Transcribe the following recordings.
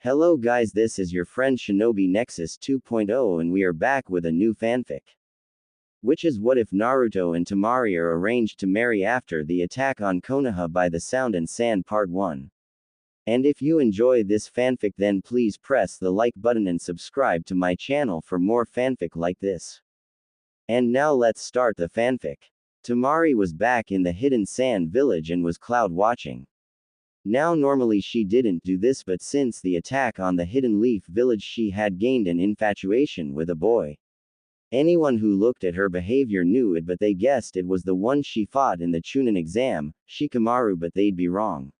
Hello guys, this is your friend Shinobi Nexus 2.0 and we are back with a new fanfic. Which is what if Naruto and Temari are arranged to marry after the attack on Konoha by the Sound and Sand Part 1. And if you enjoy this fanfic then please press the like button and subscribe to my channel for more fanfic like this. And now let's start the fanfic. Temari was back in the hidden sand village and was cloud watching. Now normally she didn't do this, but since the attack on the hidden leaf village she had gained an infatuation with a boy. Anyone who looked at her behavior knew it, but they guessed it was the one she fought in the Chunin exam, Shikamaru, but they'd be wrong.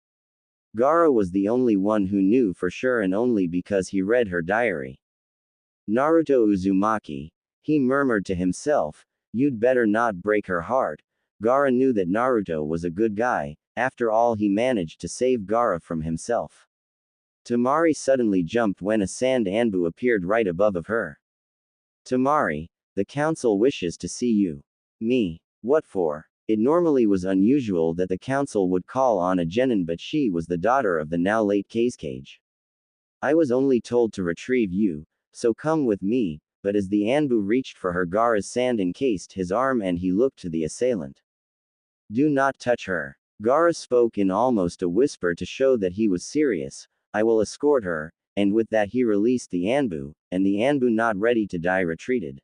Gaara was the only one who knew for sure, and only because he read her diary. Naruto Uzumaki, he murmured to himself, you'd better not break her heart. Gaara knew that Naruto was a good guy. After all, he managed to save Gaara from himself. Temari suddenly jumped when a sand anbu appeared right above of her. Temari, the council wishes to see you. Me. What for? It normally was unusual that the council would call on a genin, but she was the daughter of the now late Cage. I was only told to retrieve you, so come with me, but as the anbu reached for her, Gaara's sand encased his arm and he looked to the assailant. Do not touch her. Gaara spoke in almost a whisper to show that he was serious. I will escort her, and with that he released the anbu, and the anbu, not ready to die, retreated.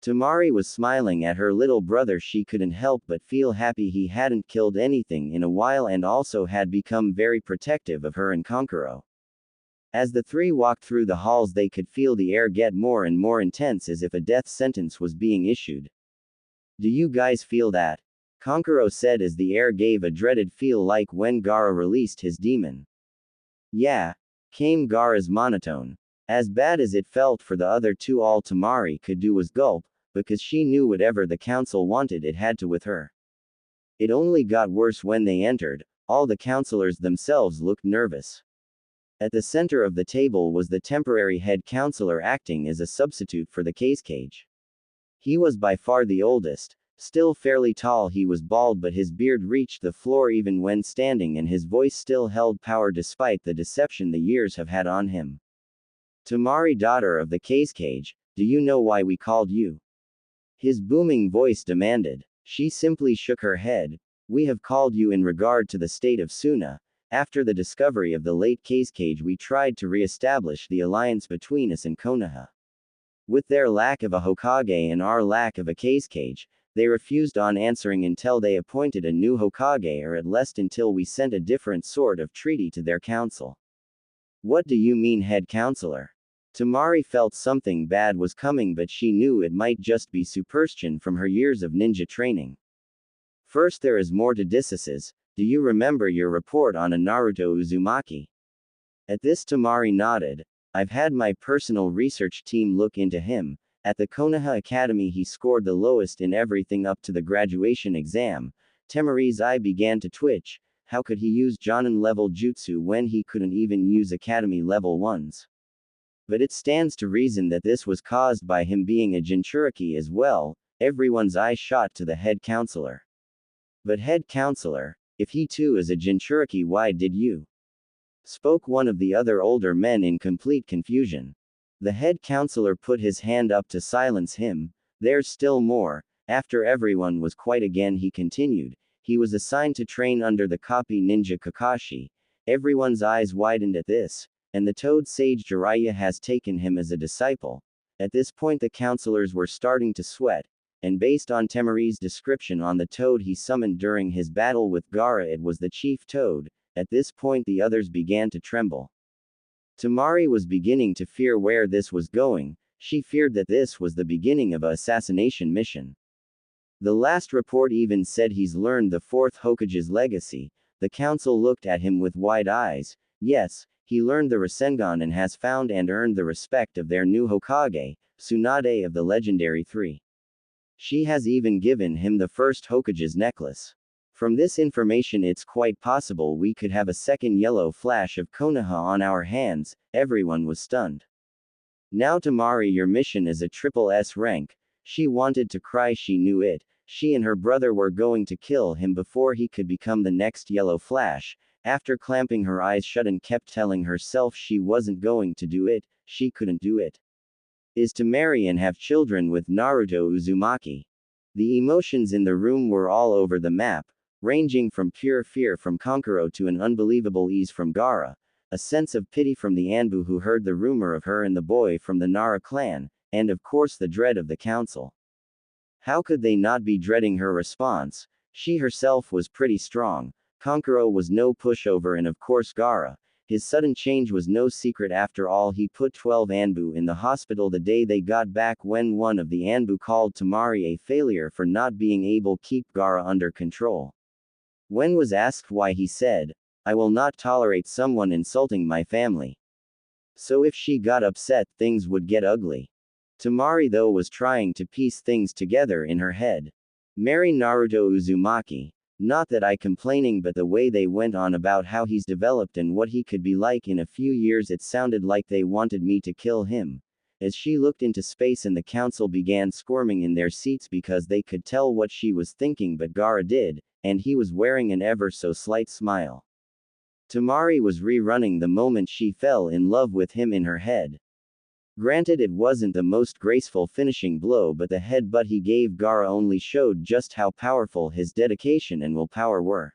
Temari was smiling at her little brother. She couldn't help but feel happy he hadn't killed anything in a while and also had become very protective of her and Kankuro. As the three walked through the halls they could feel the air get more and more intense, as if a death sentence was being issued. Do you guys feel that? Kankuro said as the air gave a dreaded feel, like when Gaara released his demon. Yeah, came Gaara's monotone. As bad as it felt for the other two, all Temari could do was gulp, because she knew whatever the council wanted it had to with her. It only got worse when they entered. All the counselors themselves looked nervous. At the center of the table was the temporary head counselor acting as a substitute for the Cage. He was by far the oldest. Still fairly tall, he was bald but his beard reached the floor even when standing, and his voice still held power despite the deception the years have had on him. Temari, daughter of the Cage, do you know why we called you? His booming voice demanded. She simply shook her head. We have called you in regard to the state of Suna. After the discovery of the late Cage, we tried to re-establish the alliance between us and Konoha. With their lack of a Hokage and our lack of a Cage, they refused on answering until they appointed a new Hokage, or at least until we sent a different sort of treaty to their council. What do you mean, head counselor? Temari felt something bad was coming, but she knew it might just be superstition from her years of ninja training. First, there is more to this. Do you remember your report on a Naruto Uzumaki? At this, Temari nodded. I've had my personal research team look into him. At the Konoha Academy he scored the lowest in everything up to the graduation exam. Temari's eye began to twitch. How could he use Jonin level jutsu when he couldn't even use Academy level ones? But it stands to reason that this was caused by him being a Jinchuriki as well. Everyone's eye shot to the head counselor. But head counselor, if he too is a Jinchuriki, why did you? Spoke one of the other older men in complete confusion. The head counselor put his hand up to silence him. There's still more. After everyone was quiet again he continued. He was assigned to train under the copy ninja Kakashi. Everyone's eyes widened at this, and the toad sage Jiraiya has taken him as a disciple. At this point the counselors were starting to sweat, and based on Temari's description on the toad he summoned during his battle with Gaara, it was the chief toad. At this point the others began to tremble. Temari was beginning to fear where this was going. She feared that this was the beginning of an assassination mission. The last report even said he's learned the fourth Hokage's legacy. The council looked at him with wide eyes. Yes, he learned the Rasengan and has found and earned the respect of their new Hokage, Tsunade of the legendary three. She has even given him the first Hokage's necklace. From this information it's quite possible we could have a second yellow flash of Konoha on our hands. Everyone was stunned. Now Temari, your mission is a triple S rank. She wanted to cry, she knew it. She and her brother were going to kill him before he could become the next yellow flash. After clamping her eyes shut and kept telling herself she wasn't going to do it, she couldn't do it. Is to marry and have children with Naruto Uzumaki. The emotions in the room were all over the map, ranging from pure fear from Kankuro to an unbelievable ease from Gaara, a sense of pity from the Anbu who heard the rumor of her and the boy from the Nara clan, and of course the dread of the council. How could they not be dreading her response? She herself was pretty strong. Kankuro was no pushover, and of course Gaara. His sudden change was no secret. After all, he put 12 Anbu in the hospital the day they got back when one of the Anbu called Temari a failure for not being able to keep Gaara under control. When was asked why, he said, "I will not tolerate someone insulting my family." So if she got upset, things would get ugly. Temari though was trying to piece things together in her head. Marry Naruto Uzumaki. Not that I complaining, but the way they went on about how he's developed and what he could be like in a few years, it sounded like they wanted me to kill him. As she looked into space and the council began squirming in their seats because they could tell what she was thinking, but Gaara did, and he was wearing an ever so slight smile. Temari was rerunning the moment she fell in love with him in her head. Granted, it wasn't the most graceful finishing blow, but the headbutt he gave Gaara only showed just how powerful his dedication and willpower were.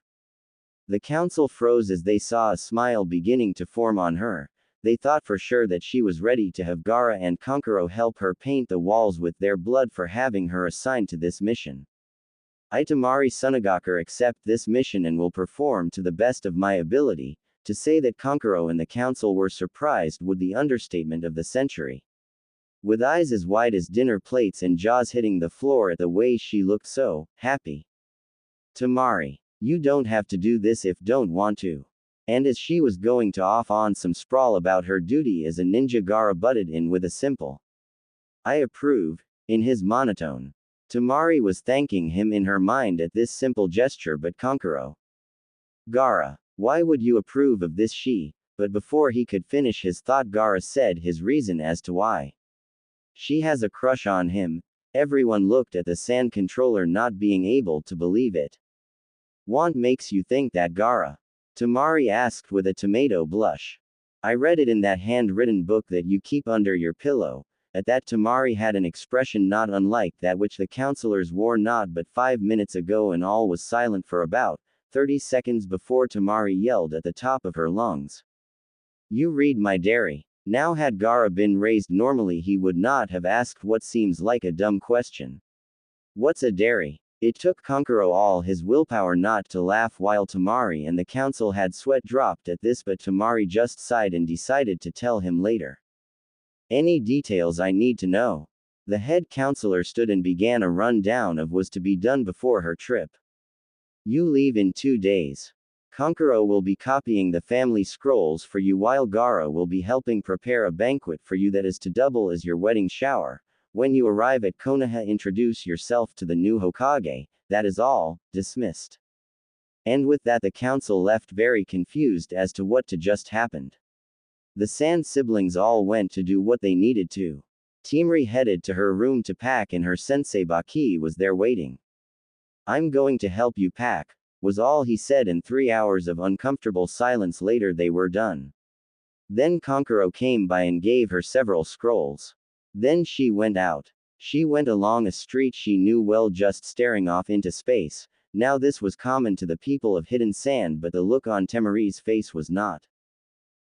The council froze as they saw a smile beginning to form on her. They thought for sure that she was ready to have Gaara and Kankuro help her paint the walls with their blood for having her assigned to this mission. I, Temari Sunagakur, accept this mission and will perform to the best of my ability. To say that Kankuro and the council were surprised would be the understatement of the century. With eyes as wide as dinner plates and jaws hitting the floor at the way she looked so happy. Temari, you don't have to do this if don't want to. And as she was going to off on some sprawl about her duty as a ninja, Gaara butted in with a simple "I approve," in his monotone. Temari was thanking him in her mind at this simple gesture, but Kankuro. Gaara, why would you approve of this? But before he could finish his thought, Gaara said his reason as to why. She has a crush on him. Everyone looked at the sand controller, not being able to believe it. What makes you think that, Gaara? Temari asked with a tomato blush. I read it in that handwritten book that you keep under your pillow. At that, Temari had an expression not unlike that which the counselors wore not but 5 minutes ago, and all was silent for about 30 seconds before Temari yelled at the top of her lungs. You read my diary. Now had Gaara been raised normally, he would not have asked what seems like a dumb question. What's a diary? It took Kankuro all his willpower not to laugh, while Temari and the council had sweat dropped at this, but Temari just sighed and decided to tell him later. Any details I need to know? The head counselor stood and began a rundown of what was to be done before her trip. You leave in 2 days. Kankuro will be copying the family scrolls for you, while Gaara will be helping prepare a banquet for you that is to double as your wedding shower. When you arrive at Konoha, introduce yourself to the new Hokage. That is all. Dismissed. And with that, the council left very confused as to what just happened. The Sand siblings all went to do what they needed to. Temari headed to her room to pack, and her sensei Baki was there waiting. I'm going to help you pack, was all he said, and 3 hours of uncomfortable silence later they were done. Then Kankuro came by and gave her several scrolls. Then she went out. She went along a street she knew well, just staring off into space. Now this was common to the people of Hidden Sand, but the look on Temari's face was not.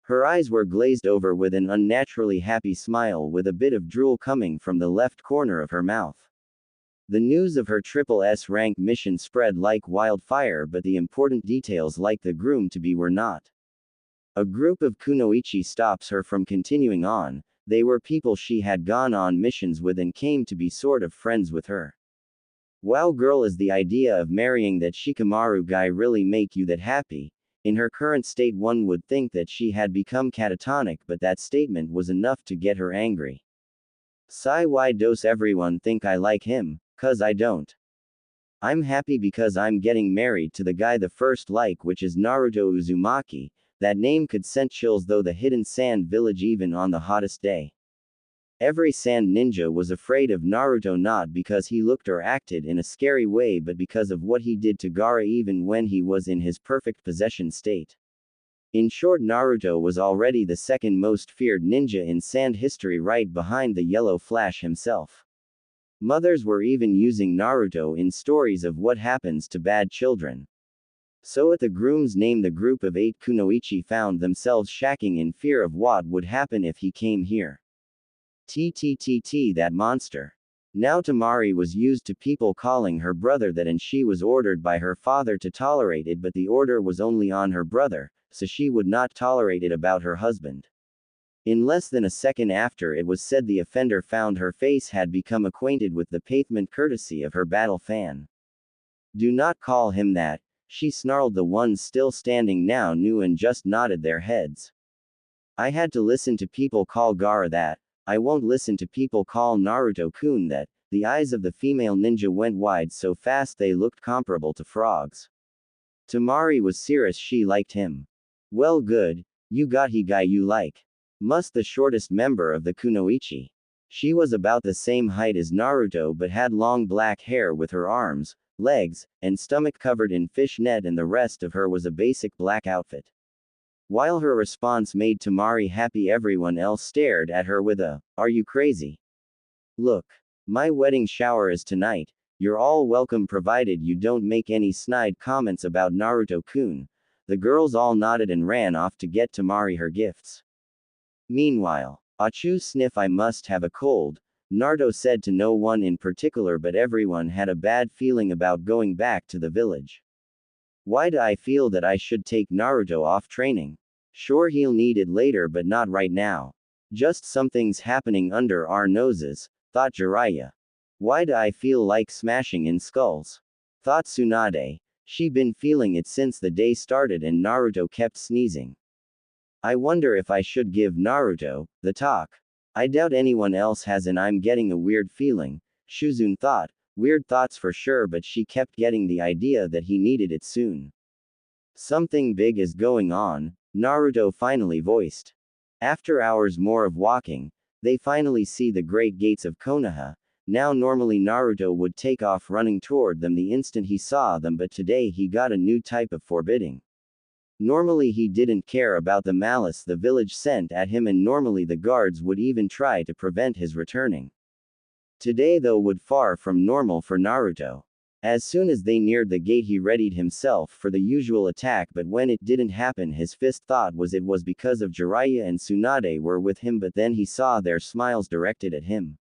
Her eyes were glazed over with an unnaturally happy smile, with a bit of drool coming from the left corner of her mouth. The news of her triple S rank mission spread like wildfire, but the important details like the groom-to-be were not. A group of kunoichi stops her from continuing on. They were people she had gone on missions with and came to be sort of friends with her. Wow girl, is the idea of marrying that Shikamaru guy really make you that happy? In her current state, one would think that she had become catatonic, but that statement was enough to get her angry. Sigh, why does everyone think I like him? 'Cause I don't. I'm happy because I'm getting married to the guy the first like, which is Naruto Uzumaki. That name could send chills though the Hidden Sand village even on the hottest day. Every sand ninja was afraid of Naruto, not because he looked or acted in a scary way, but because of what he did to Gaara even when he was in his perfect possession state. In short, Naruto was already the second most feared ninja in sand history, right behind the Yellow Flash himself. Mothers were even using Naruto in stories of what happens to bad children. So at the groom's name, the group of 8 kunoichi found themselves shacking in fear of what would happen if he came here. TTTT, that monster. Now Temari was used to people calling her brother that, and she was ordered by her father to tolerate it, but the order was only on her brother, so she would not tolerate it about her husband. In less than a second after it was said, the offender found her face had become acquainted with the pavement courtesy of her battle fan. Do not call him that, she snarled. The ones still standing now knew and just nodded their heads. I had to listen to people call Gaara that. I won't listen to people call Naruto-kun that. The eyes of the female ninja went wide so fast they looked comparable to frogs. Temari was serious. She liked him. Well, good, you got he guy you like. Must the shortest member of the kunoichi. She was about the same height as Naruto but had long black hair with her arms, legs, and stomach covered in fishnet, and the rest of her was a basic black outfit. While her response made Temari happy, everyone else stared at her with a, "Are you crazy? Look. My wedding shower is tonight. You're all welcome provided you don't make any snide comments about Naruto-kun." The girls all nodded and ran off to get Temari her gifts. Meanwhile, "Achoo, sniff, I must have a cold," Naruto said to no one in particular, but everyone had a bad feeling about going back to the village. Why do I feel that I should take Naruto off training? Sure, he'll need it later, but not right now. Just something's happening under our noses, thought Jiraiya. Why do I feel like smashing in skulls? Thought Tsunade. She been feeling it since the day started and Naruto kept sneezing. I wonder if I should give Naruto the talk. I doubt anyone else has, and I'm getting a weird feeling, Shuzune thought. Weird thoughts for sure, but she kept getting the idea that he needed it soon. Something big is going on, Naruto finally voiced. After hours more of walking, they finally see the great gates of Konoha. Now normally Naruto would take off running toward them the instant he saw them, but today he got a new type of forbidding. Normally he didn't care about the malice the village sent at him, and normally the guards would even try to prevent his returning. Today though would far from normal for Naruto. As soon as they neared the gate he readied himself for the usual attack, but when it didn't happen his first thought was it was because of Jiraiya and Tsunade were with him, but then he saw their smiles directed at him.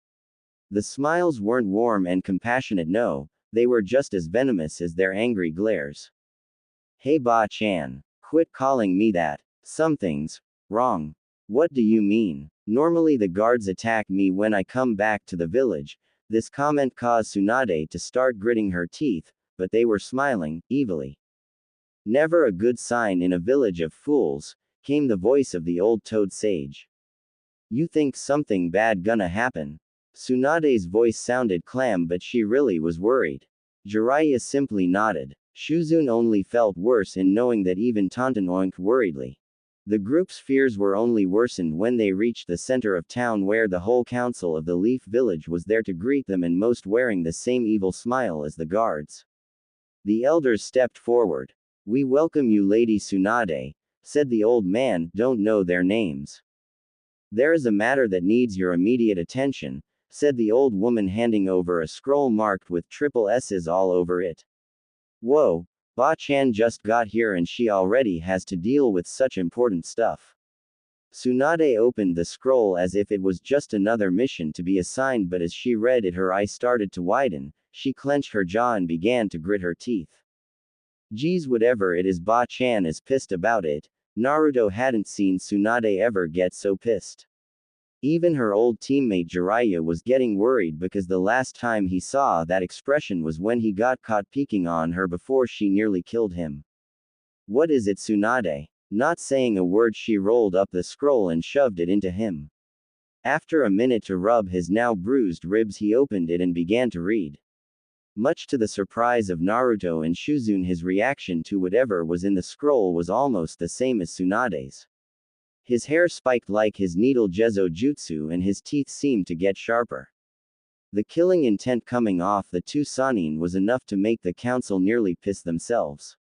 The smiles weren't warm and compassionate, no, they were just as venomous as their angry glares. Hey Ba-chan. Quit calling me that. Something's wrong. What do you mean? Normally the guards attack me when I come back to the village. This comment caused Tsunade to start gritting her teeth, but they were smiling, evilly. Never a good sign in a village of fools, came the voice of the old toad sage. You think something bad gonna happen? Tsunade's voice sounded calm, but she really was worried. Jiraiya simply nodded. Shuzune only felt worse in knowing that even Tonton oinked worriedly. The group's fears were only worsened when they reached the center of town, where the whole council of the Leaf Village was there to greet them, and most wearing the same evil smile as the guards. The elders stepped forward. We welcome you, Lady Tsunade, said the old man. Don't know their names. There is a matter that needs your immediate attention, said the old woman, handing over a scroll marked with triple S's all over it. Whoa, Ba-chan just got here and she already has to deal with such important stuff. Tsunade opened the scroll as if it was just another mission to be assigned, but as she read it her eyes started to widen, she clenched her jaw and began to grit her teeth. Geez, whatever it is, Ba-chan is pissed about it. Naruto hadn't seen Tsunade ever get so pissed. Even her old teammate Jiraiya was getting worried, because the last time he saw that expression was when he got caught peeking on her before she nearly killed him. What is it, Tsunade? Not saying a word, she rolled up the scroll and shoved it into him. After a minute to rub his now bruised ribs, he opened it and began to read. Much to the surprise of Naruto and Shuzune, his reaction to whatever was in the scroll was almost the same as Tsunade's. His hair spiked like his needle Jezo Jutsu and his teeth seemed to get sharper. The killing intent coming off the two Sannin was enough to make the council nearly piss themselves.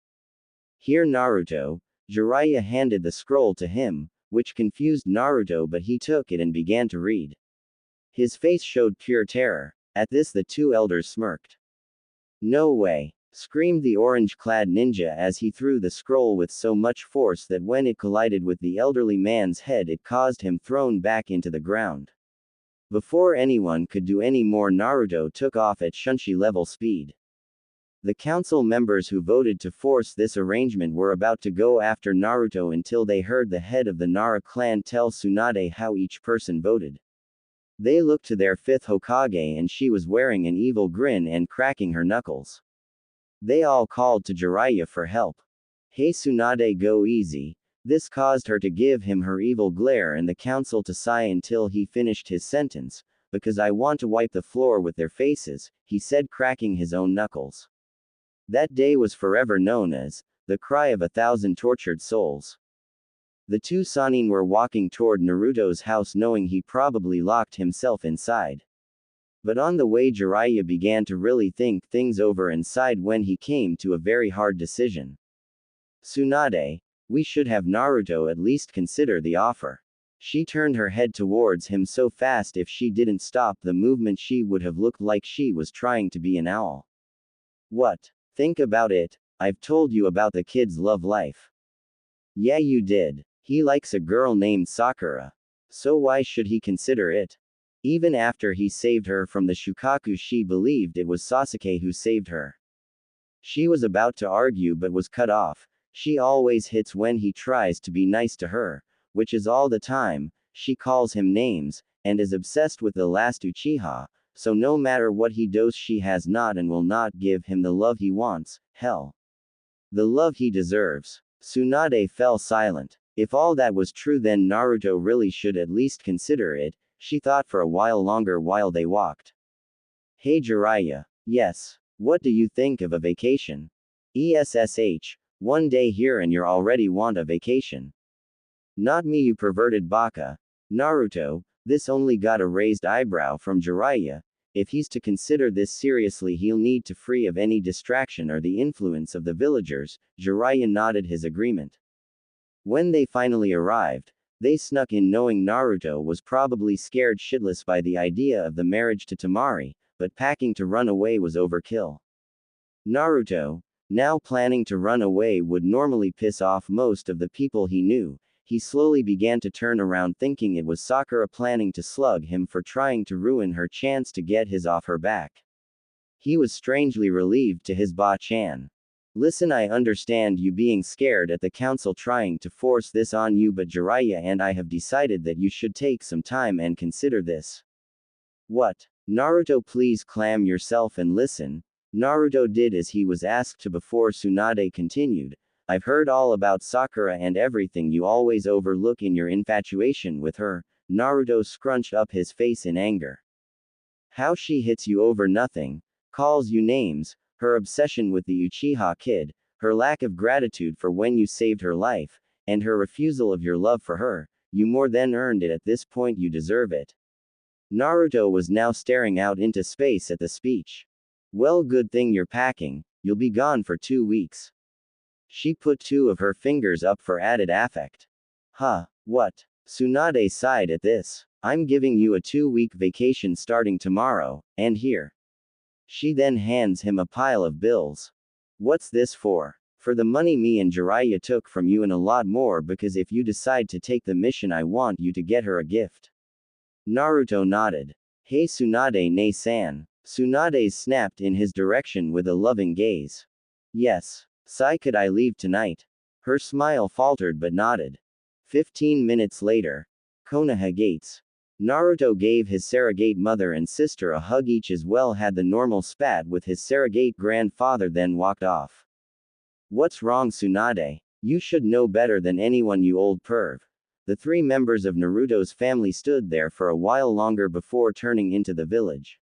Here Naruto, Jiraiya handed the scroll to him, which confused Naruto, but he took it and began to read. His face showed pure terror. At this the two elders smirked. "No way!" screamed the orange-clad ninja as he threw the scroll with so much force that when it collided with the elderly man's head it caused him thrown back into the ground. Before anyone could do any more, Naruto took off at Shunshi-level speed. The council members who voted to force this arrangement were about to go after Naruto until they heard the head of the Nara clan tell Tsunade how each person voted. They looked to their fifth Hokage and she was wearing an evil grin and cracking her knuckles. They all called to Jiraiya for help. "Hey Tsunade, go easy." This caused her to give him her evil glare and the council to sigh until he finished his sentence, "Because I want to wipe the floor with their faces," he said, cracking his own knuckles. That day was forever known as the Cry of 1,000 Tortured Souls. The two Sannin were walking toward Naruto's house knowing he probably locked himself inside. But on the way Jiraiya began to really think things over and sighed when he came to a very hard decision. "Tsunade, we should have Naruto at least consider the offer." She turned her head towards him so fast if she didn't stop the movement she would have looked like she was trying to be an owl. "What? Think about it. I've told you about the kid's love life." "Yeah, you did. He likes a girl named Sakura. So why should he consider it? Even after he saved her from the Shukaku, she believed it was Sasuke who saved her." She was about to argue but was cut off. She always hits when he tries to be nice to her, which is all the time. She calls him names, and is obsessed with the last Uchiha, so no matter what he does she has not and will not give him the love he wants, hell, the love he deserves. Tsunade fell silent. If all that was true then Naruto really should at least consider it, she thought for a while longer while they walked. "Hey Jiraiya. Yes. What do you think of a vacation?" "ESSH. One day here and you're already want a vacation." "Not me, you perverted baka." Naruto, this only got a raised eyebrow from Jiraiya. If he's to consider this seriously he'll need to free of any distraction or the influence of the villagers. Jiraiya nodded his agreement. When they finally arrived, they snuck in knowing Naruto was probably scared shitless by the idea of the marriage to Temari, but packing to run away was overkill. Naruto, now planning to run away, would normally piss off most of the people he knew. He slowly began to turn around thinking it was Sakura planning to slug him for trying to ruin her chance to get his off her back. He was strangely relieved to his Ba-chan. "Listen, I understand you being scared at the council trying to force this on you, but Jiraiya and I have decided that you should take some time and consider this." "What?" "Naruto, please calm yourself and listen." Naruto did as he was asked to before Tsunade continued. "I've heard all about Sakura and everything you always overlook in your infatuation with her." Naruto scrunched up his face in anger. "How she hits you over nothing, calls you names, her obsession with the Uchiha kid, her lack of gratitude for when you saved her life, and her refusal of your love for her. You more than earned it. At this point you deserve it." Naruto was now staring out into space at the speech. "Well, good thing you're packing, you'll be gone for 2 weeks." She put two of her fingers up for added affect. "Huh, what?" Tsunade sighed at this. "I'm giving you a 2-week vacation starting tomorrow, and here." She then hands him a pile of bills. "What's this for?" "For the money me and Jiraiya took from you and a lot more, because if you decide to take the mission I want you to get her a gift." Naruto nodded. "Hey Tsunade ne-san." Tsunade snapped in his direction with a loving gaze. "Yes. Sai, could I leave tonight?" Her smile faltered but nodded. 15 minutes later. Konoha gates. Naruto gave his surrogate mother and sister a hug, each as well had the normal spat with his surrogate grandfather, then walked off. "What's wrong, Tsunade? You should know better than anyone, you old perv." The three members of Naruto's family stood there for a while longer before turning into the village.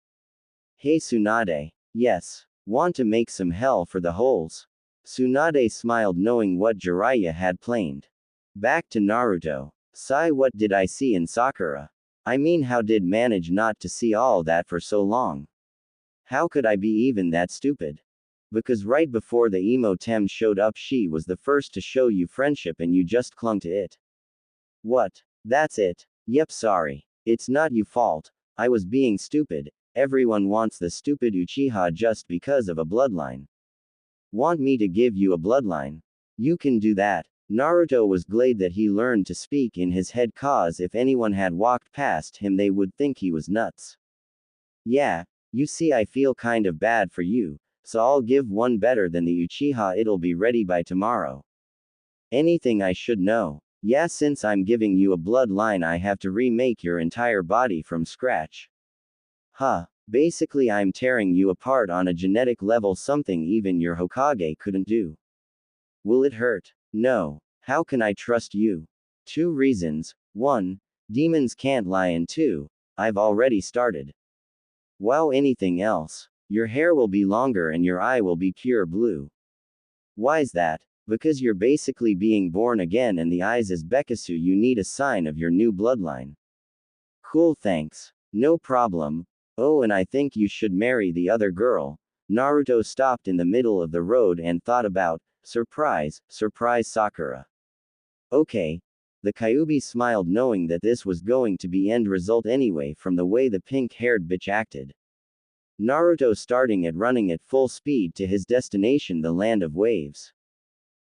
"Hey Tsunade. Yes. Want to make some hell for the holes?" Tsunade smiled knowing what Jiraiya had planned. Back to Naruto. "Sai, what did I see in Sakura? I mean, how did manage not to see all that for so long? How could I be even that stupid?" Because right before the emo Tem showed up, she was the first to show you friendship and you just clung to it. What? That's it. Yep, sorry. It's not your fault. I was being stupid. Everyone wants the stupid Uchiha just because of a bloodline. Want me to give you a bloodline? You can do that. Naruto was glad that he learned to speak in his head, cause if anyone had walked past him they would think he was nuts. Yeah, you see, I feel kind of bad for you, so I'll give one better than the Uchiha. It'll be ready by tomorrow. Anything I should know? Yeah, since I'm giving you a bloodline I have to remake your entire body from scratch. Huh. Basically I'm tearing you apart on a genetic level, something even your Hokage couldn't do. Will it hurt? No. How can I trust you? 2 reasons. 1. Demons can't lie, and 2. I've already started. Wow, anything else? Your hair will be longer and your eye will be pure blue. Why's that? Because you're basically being born again, and the eyes is Bekasu. You need a sign of your new bloodline. Cool, thanks. No problem. Oh, and I think you should marry the other girl. Naruto stopped in the middle of the road and thought about, surprise, Sakura. Okay. The Kyuubi smiled, knowing that this was going to be end result anyway from the way the pink-haired bitch acted. Naruto starting at running at full speed to his destination, the land of waves.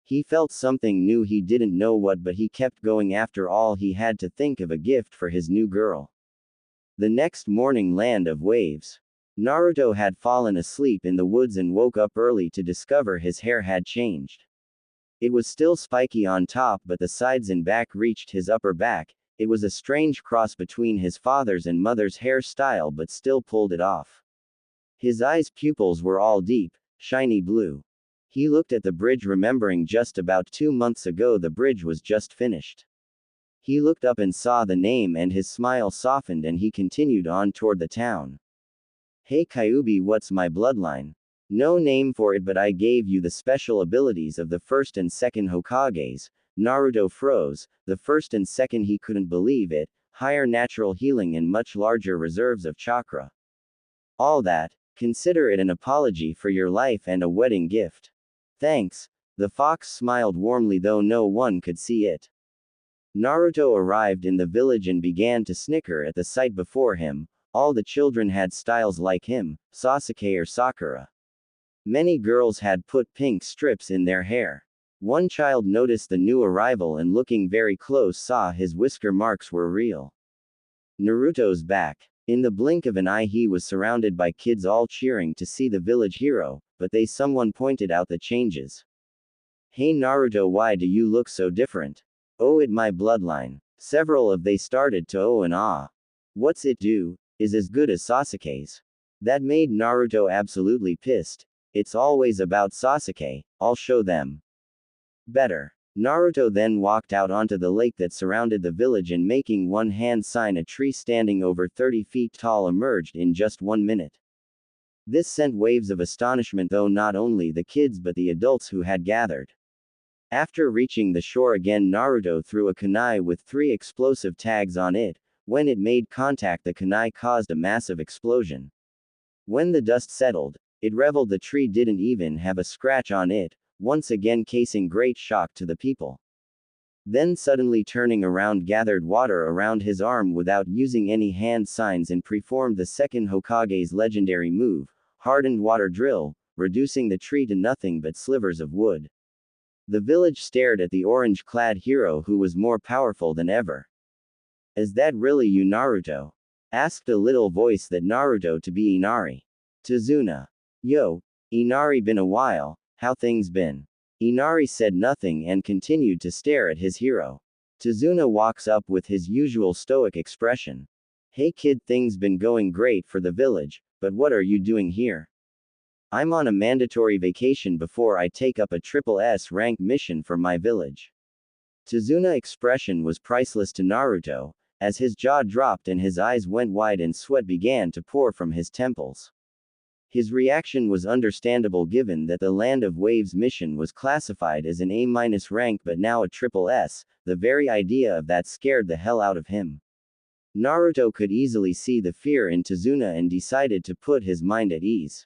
He felt something new, he didn't know what, but he kept going. After all, he had to think of a gift for his new girl. The next morning, land of waves. Naruto had fallen asleep in the woods and woke up early to discover his hair had changed. It was still spiky on top, but the sides and back reached his upper back. It was a strange cross between his father's and mother's hairstyle, but still pulled it off. His eyes' pupils were all deep, shiny blue. He looked at the bridge, remembering just about 2 months ago the bridge was just finished. He looked up and saw the name, and his smile softened and he continued on toward the town. Hey Kyuubi, what's my bloodline? No name for it, but I gave you the special abilities of the first and second Hokages. Naruto froze. The first and second, he couldn't believe it. Higher natural healing and much larger reserves of chakra. All that. Consider it an apology for your life and a wedding gift. Thanks. The fox smiled warmly, though no one could see it. Naruto arrived in the village and began to snicker at the sight before him. All the children had styles like him, Sasuke or Sakura. Many girls had put pink strips in their hair. One child noticed the new arrival and, looking very close, saw his whisker marks were real. Naruto's back. In the blink of an eye he was surrounded by kids all cheering to see the village hero, but someone pointed out the changes. Hey Naruto, why do you look so different? Oh, it my bloodline. Several of they started to oh and ah. What's it do? Is as good as Sasuke's. That made Naruto absolutely pissed. It's always about Sasuke, I'll show them. Better. Naruto then walked out onto the lake that surrounded the village and, making one hand sign, a tree standing over 30 feet tall emerged in just 1 minute. This sent waves of astonishment, though not only the kids but the adults who had gathered. After reaching the shore again, Naruto threw a kunai with 3 explosive tags on it. When it made contact, the kunai caused a massive explosion. When the dust settled, it reveled. The tree didn't even have a scratch on it, once again causing great shock to the people. Then suddenly turning around, gathered water around his arm without using any hand signs and performed the second Hokage's legendary move, hardened water drill, reducing the tree to nothing but slivers of wood. The village stared at the orange-clad hero, who was more powerful than ever. Is that really you, Naruto? Asked a little voice that Naruto to be Inari. Tazuna. Yo, Inari, been a while, how things been? Inari said nothing and continued to stare at his hero. Tazuna walks up with his usual stoic expression. Hey kid, things been going great for the village, but what are you doing here? I'm on a mandatory vacation before I take up a triple S rank mission for my village. Tazuna's expression was priceless to Naruto, as his jaw dropped and his eyes went wide and sweat began to pour from his temples. His reaction was understandable given that the Land of Waves mission was classified as an A- rank but now a triple S. The very idea of that scared the hell out of him. Naruto could easily see the fear in Tazuna and decided to put his mind at ease.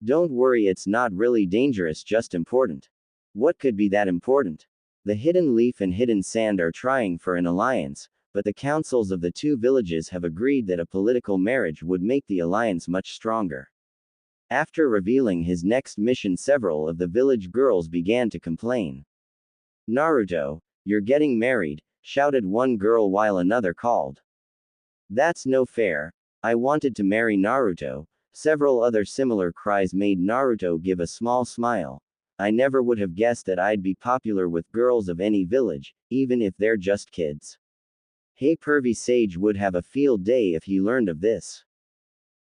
Don't worry, it's not really dangerous, just important. What could be that important? The Hidden Leaf and Hidden Sand are trying for an alliance, but the councils of the two villages have agreed that a political marriage would make the alliance much stronger. After revealing his next mission, several of the village girls began to complain. Naruto, you're getting married, shouted one girl while another called. That's no fair. I wanted to marry Naruto. Several other similar cries made Naruto give a small smile. I never would have guessed that I'd be popular with girls of any village, even if they're just kids. Hey, pervy Sage would have a field day if he learned of this.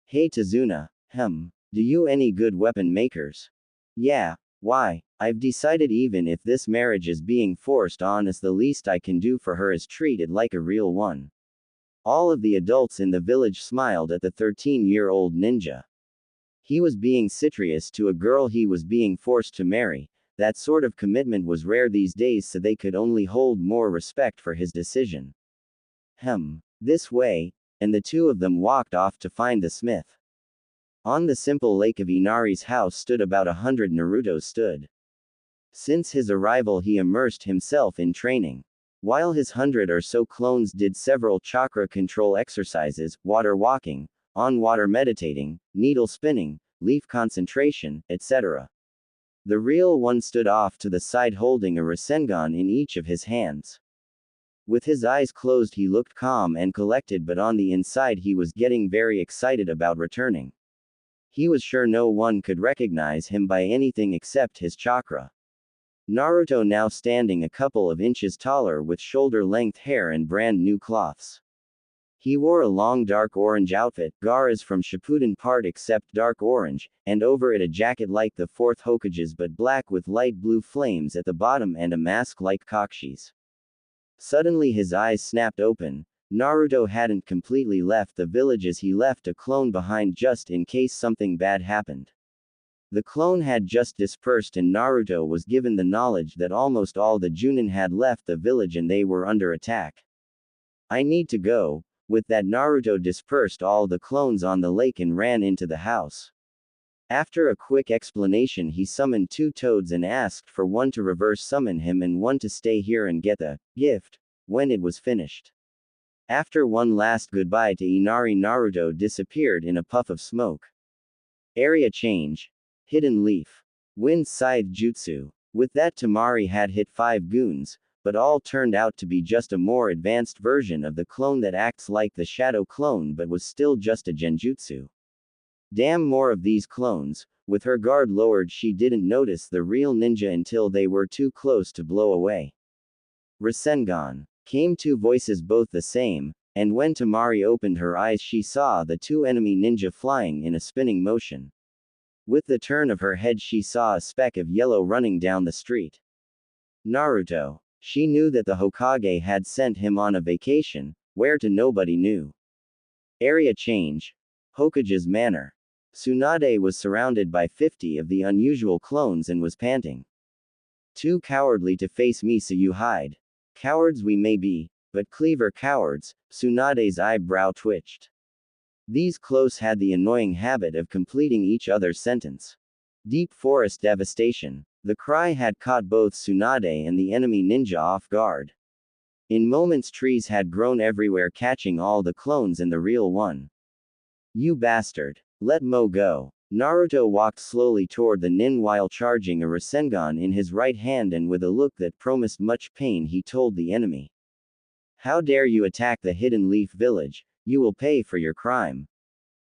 Hey Tazuna, do you any good weapon makers? Yeah, why? I've decided even if this marriage is being forced on us, the least I can do for her is treat it like a real one. All of the adults in the village smiled at the 13-year-old ninja. He was being serious to a girl he was being forced to marry. That sort of commitment was rare these days, so they could only hold more respect for his decision. This way, and the two of them walked off to find the smith. On the simple lake of Inari's house stood about 100 Narutos stood. Since his arrival he immersed himself in training. While his 100 or so clones did several chakra control exercises, water walking, on-water meditating, needle spinning, leaf concentration, etc. The real one stood off to the side holding a Rasengan in each of his hands. With his eyes closed he looked calm and collected, but on the inside he was getting very excited about returning. He was sure no one could recognize him by anything except his chakra. Naruto, now standing a couple of inches taller with shoulder-length hair and brand new cloths. He wore a long dark orange outfit, Gaara's from Shippuden part except dark orange, and over it a jacket like the fourth Hokage's but black with light blue flames at the bottom and a mask like Kakushi's. Suddenly his eyes snapped open. Naruto hadn't completely left the village as he left a clone behind just in case something bad happened. The clone had just dispersed and Naruto was given the knowledge that almost all the Junin had left the village and they were under attack. I need to go. With that, Naruto dispersed all the clones on the lake and ran into the house. After a quick explanation he summoned two toads and asked for one to reverse summon him and one to stay here and get the gift when it was finished. After one last goodbye to Inari, Naruto disappeared in a puff of smoke. Area change. Hidden Leaf. Wind Scythe Jutsu. With that, Temari had hit 5 goons, but all turned out to be just a more advanced version of the clone that acts like the shadow clone but was still just a genjutsu. Damn, more of these clones. With her guard lowered she didn't notice the real ninja until they were too close to blow away. Rasengan. Came two voices, both the same, and when Temari opened her eyes she saw the two enemy ninja flying in a spinning motion. With the turn of her head she saw a speck of yellow running down the street. Naruto. She knew that the Hokage had sent him on a vacation, where to nobody knew. Area change. Hokage's manor. Tsunade was surrounded by 50 of the unusual clones and was panting. Too cowardly to face me, so you hide. Cowards we may be, but clever cowards. Tsunade's eyebrow twitched. These close had the annoying habit of completing each other's sentence. Deep forest devastation. The cry had caught both Tsunade and the enemy ninja off guard. In moments trees had grown everywhere, catching all the clones and the real one. You bastard. Let Mo go. Naruto walked slowly toward the nin while charging a Rasengan in his right hand, and with a look that promised much pain he told the enemy. How dare you attack the Hidden Leaf village? You will pay for your crime.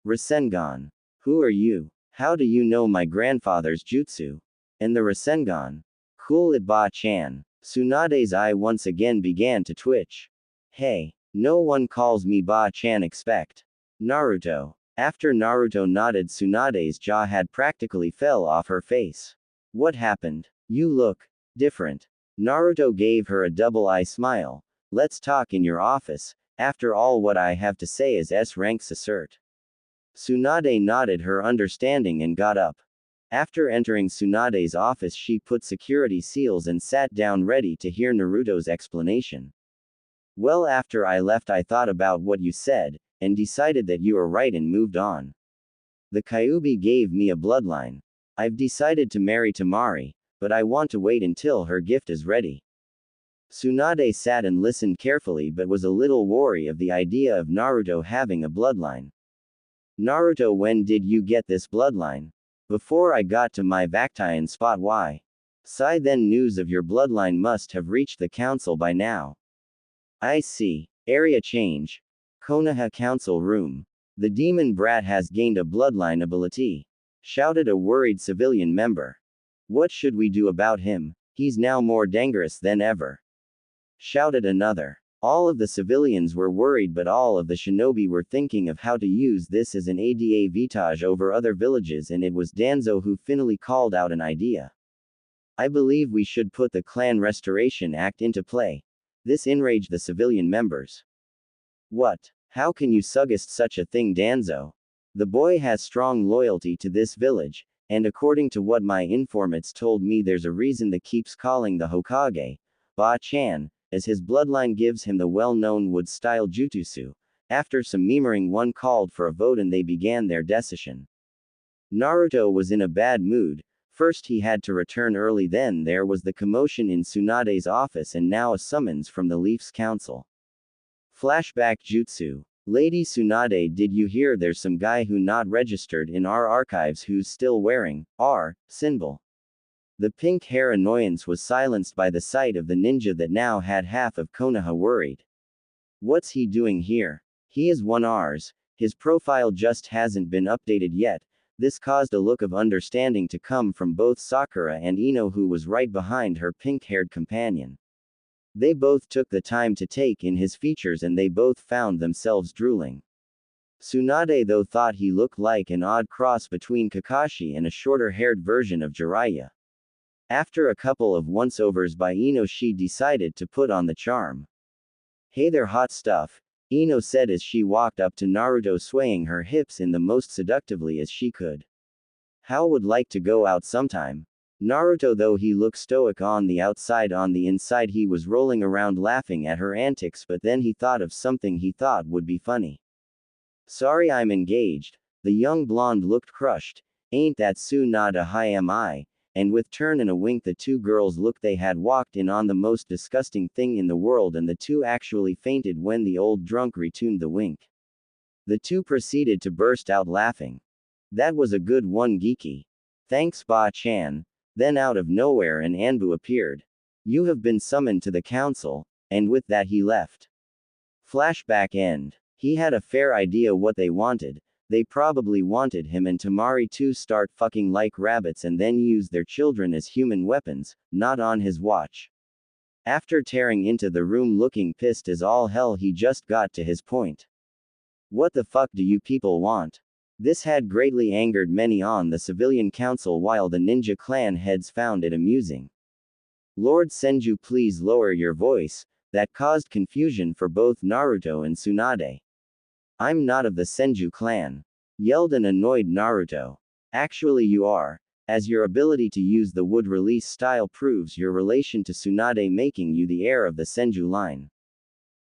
Rasengan. Who are you? How do you know my grandfather's jutsu? And the Rasengan. Cool it, Ba-chan. Tsunade's eye once again began to twitch. Hey, no one calls me Ba-chan, expect. Naruto. After Naruto nodded, Tsunade's jaw had practically fell off her face. What happened? You look different. Naruto gave her a double-eye smile. Let's talk in your office. After all, what I have to say is S-ranks assert. Tsunade nodded her understanding and got up. After entering Tsunade's office she put security seals and sat down ready to hear Naruto's explanation. Well, after I left I thought about what you said, and decided that you are right and moved on. The Kyuubi gave me a bloodline. I've decided to marry Temari, but I want to wait until her gift is ready. Tsunade sat and listened carefully but was a little wary of the idea of Naruto having a bloodline. Naruto, when did you get this bloodline? Before I got to my Vactian spot. Why? Sai, then news of your bloodline must have reached the council by now. I see. Area change. Konoha council room. The demon brat has gained a bloodline ability. Shouted a worried civilian member. What should we do about him? He's now more dangerous than ever. Shouted another. All of the civilians were worried, but all of the shinobi were thinking of how to use this as an advantage over other villages, and it was Danzo who finally called out an idea. I believe we should put the Clan Restoration Act into play. This enraged the civilian members. What? How can you suggest such a thing, Danzo? The boy has strong loyalty to this village, and according to what my informants told me, there's a reason that keeps calling the Hokage Ba-chan, as his bloodline gives him the well-known wood-style jutsu. After some murmuring, one called for a vote and they began their decision. Naruto was in a bad mood. First he had to return early, then there was the commotion in Tsunade's office, and now a summons from the Leafs Council. Flashback jutsu. Lady Tsunade, did you hear there's some guy who not registered in our archives who's still wearing our symbol? The pink hair annoyance was silenced by the sight of the ninja that now had half of Konoha worried. What's he doing here? He is one ours. His profile just hasn't been updated yet. This caused a look of understanding to come from both Sakura and Ino, who was right behind her pink-haired companion. They both took the time to take in his features and they both found themselves drooling. Tsunade, though, thought he looked like an odd cross between Kakashi and a shorter-haired version of Jiraiya. After a couple of once-overs by Ino, she decided to put on the charm. Hey there, hot stuff, Ino said as she walked up to Naruto, swaying her hips in the most seductively as she could. How would like to go out sometime? Naruto, though he looked stoic on the outside, on the inside he was rolling around laughing at her antics, but then he thought of something he thought would be funny. Sorry, I'm engaged. The young blonde looked crushed. Ain't that Tsunade high am I? And with turn and a wink, the two girls looked. They had walked in on the most disgusting thing in the world, and the two actually fainted when the old drunk retuned the wink. The two proceeded to burst out laughing. That was a good one, geeky. Thanks, Ba-chan. Then out of nowhere an Anbu appeared. You have been summoned to the council, and with that he left. Flashback end. He had a fair idea what they wanted. They probably wanted him and Temari to start fucking like rabbits and then use their children as human weapons, not on his watch. After tearing into the room looking pissed as all hell, he just got to his point. What the fuck do you people want? This had greatly angered many on the civilian council, while the ninja clan heads found it amusing. Lord Senju, please lower your voice. That caused confusion for both Naruto and Tsunade. I'm not of the Senju clan, yelled an annoyed Naruto. Actually you are, as your ability to use the wood release style proves your relation to Tsunade, making you the heir of the Senju line.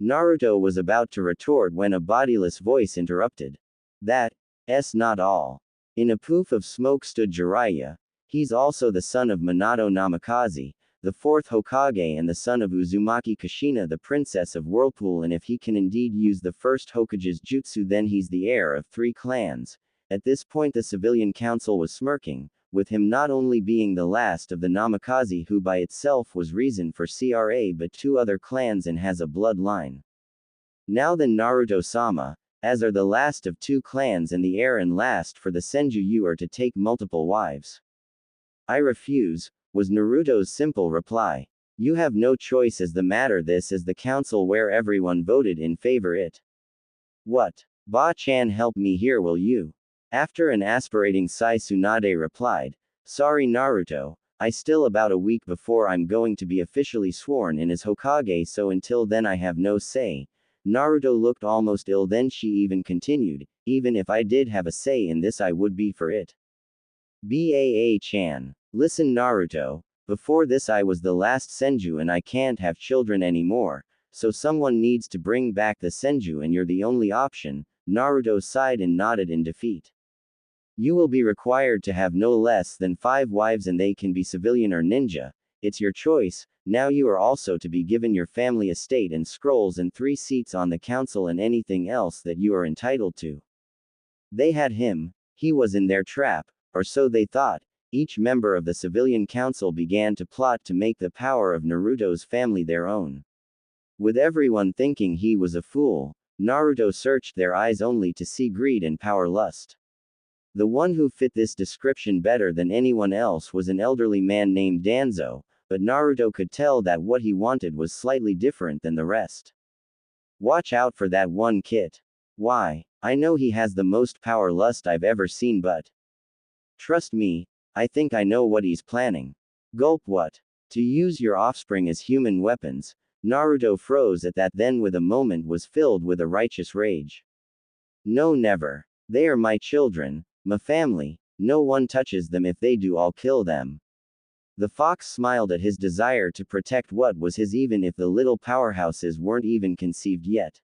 Naruto was about to retort when a bodiless voice interrupted. That's not all. In a poof of smoke stood Jiraiya. He's also the son of Minato Namikaze, the fourth Hokage, and the son of Uzumaki Kushina, the princess of Whirlpool, and if he can indeed use the first Hokage's jutsu, then he's the heir of 3 clans. At this point the civilian council was smirking, with him not only being the last of the Namikaze, who by itself was reason for CRA, but 2 other clans and has a bloodline. Now then, Naruto-sama, as are the last of 2 clans and the heir and last for the Senju, you are to take multiple wives. I refuse, was Naruto's simple reply. You have no choice as the matter. This is the council where everyone voted in favor it. What? Ba-chan, help me here, will you? After an aspirating sigh, Tsunade replied, sorry Naruto, I still about a week before I'm going to be officially sworn in as Hokage, so until then I have no say. Naruto looked almost ill, then she even continued, even if I did have a say in this, I would be for it. Ba-chan. Listen Naruto, before this I was the last Senju and I can't have children anymore, so someone needs to bring back the Senju and you're the only option. Naruto sighed and nodded in defeat. You will be required to have no less than 5 wives and they can be civilian or ninja. It's your choice. Now you are also to be given your family estate and scrolls and 3 seats on the council and anything else that you are entitled to. They had him. He was in their trap, or so they thought. Each member of the civilian council began to plot to make the power of Naruto's family their own. With everyone thinking he was a fool, Naruto searched their eyes only to see greed and power lust. The one who fit this description better than anyone else was an elderly man named Danzo, but Naruto could tell that what he wanted was slightly different than the rest. Watch out for that one kid. Why, I know he has the most power lust I've ever seen, but trust me, I think I know what he's planning. Gulp. What? To use your offspring as human weapons? Naruto froze at that, then with a moment was filled with a righteous rage. No, never. They are my children, my family. No one touches them. If they do, I'll kill them. The fox smiled at his desire to protect what was his, even if the little powerhouses weren't even conceived yet.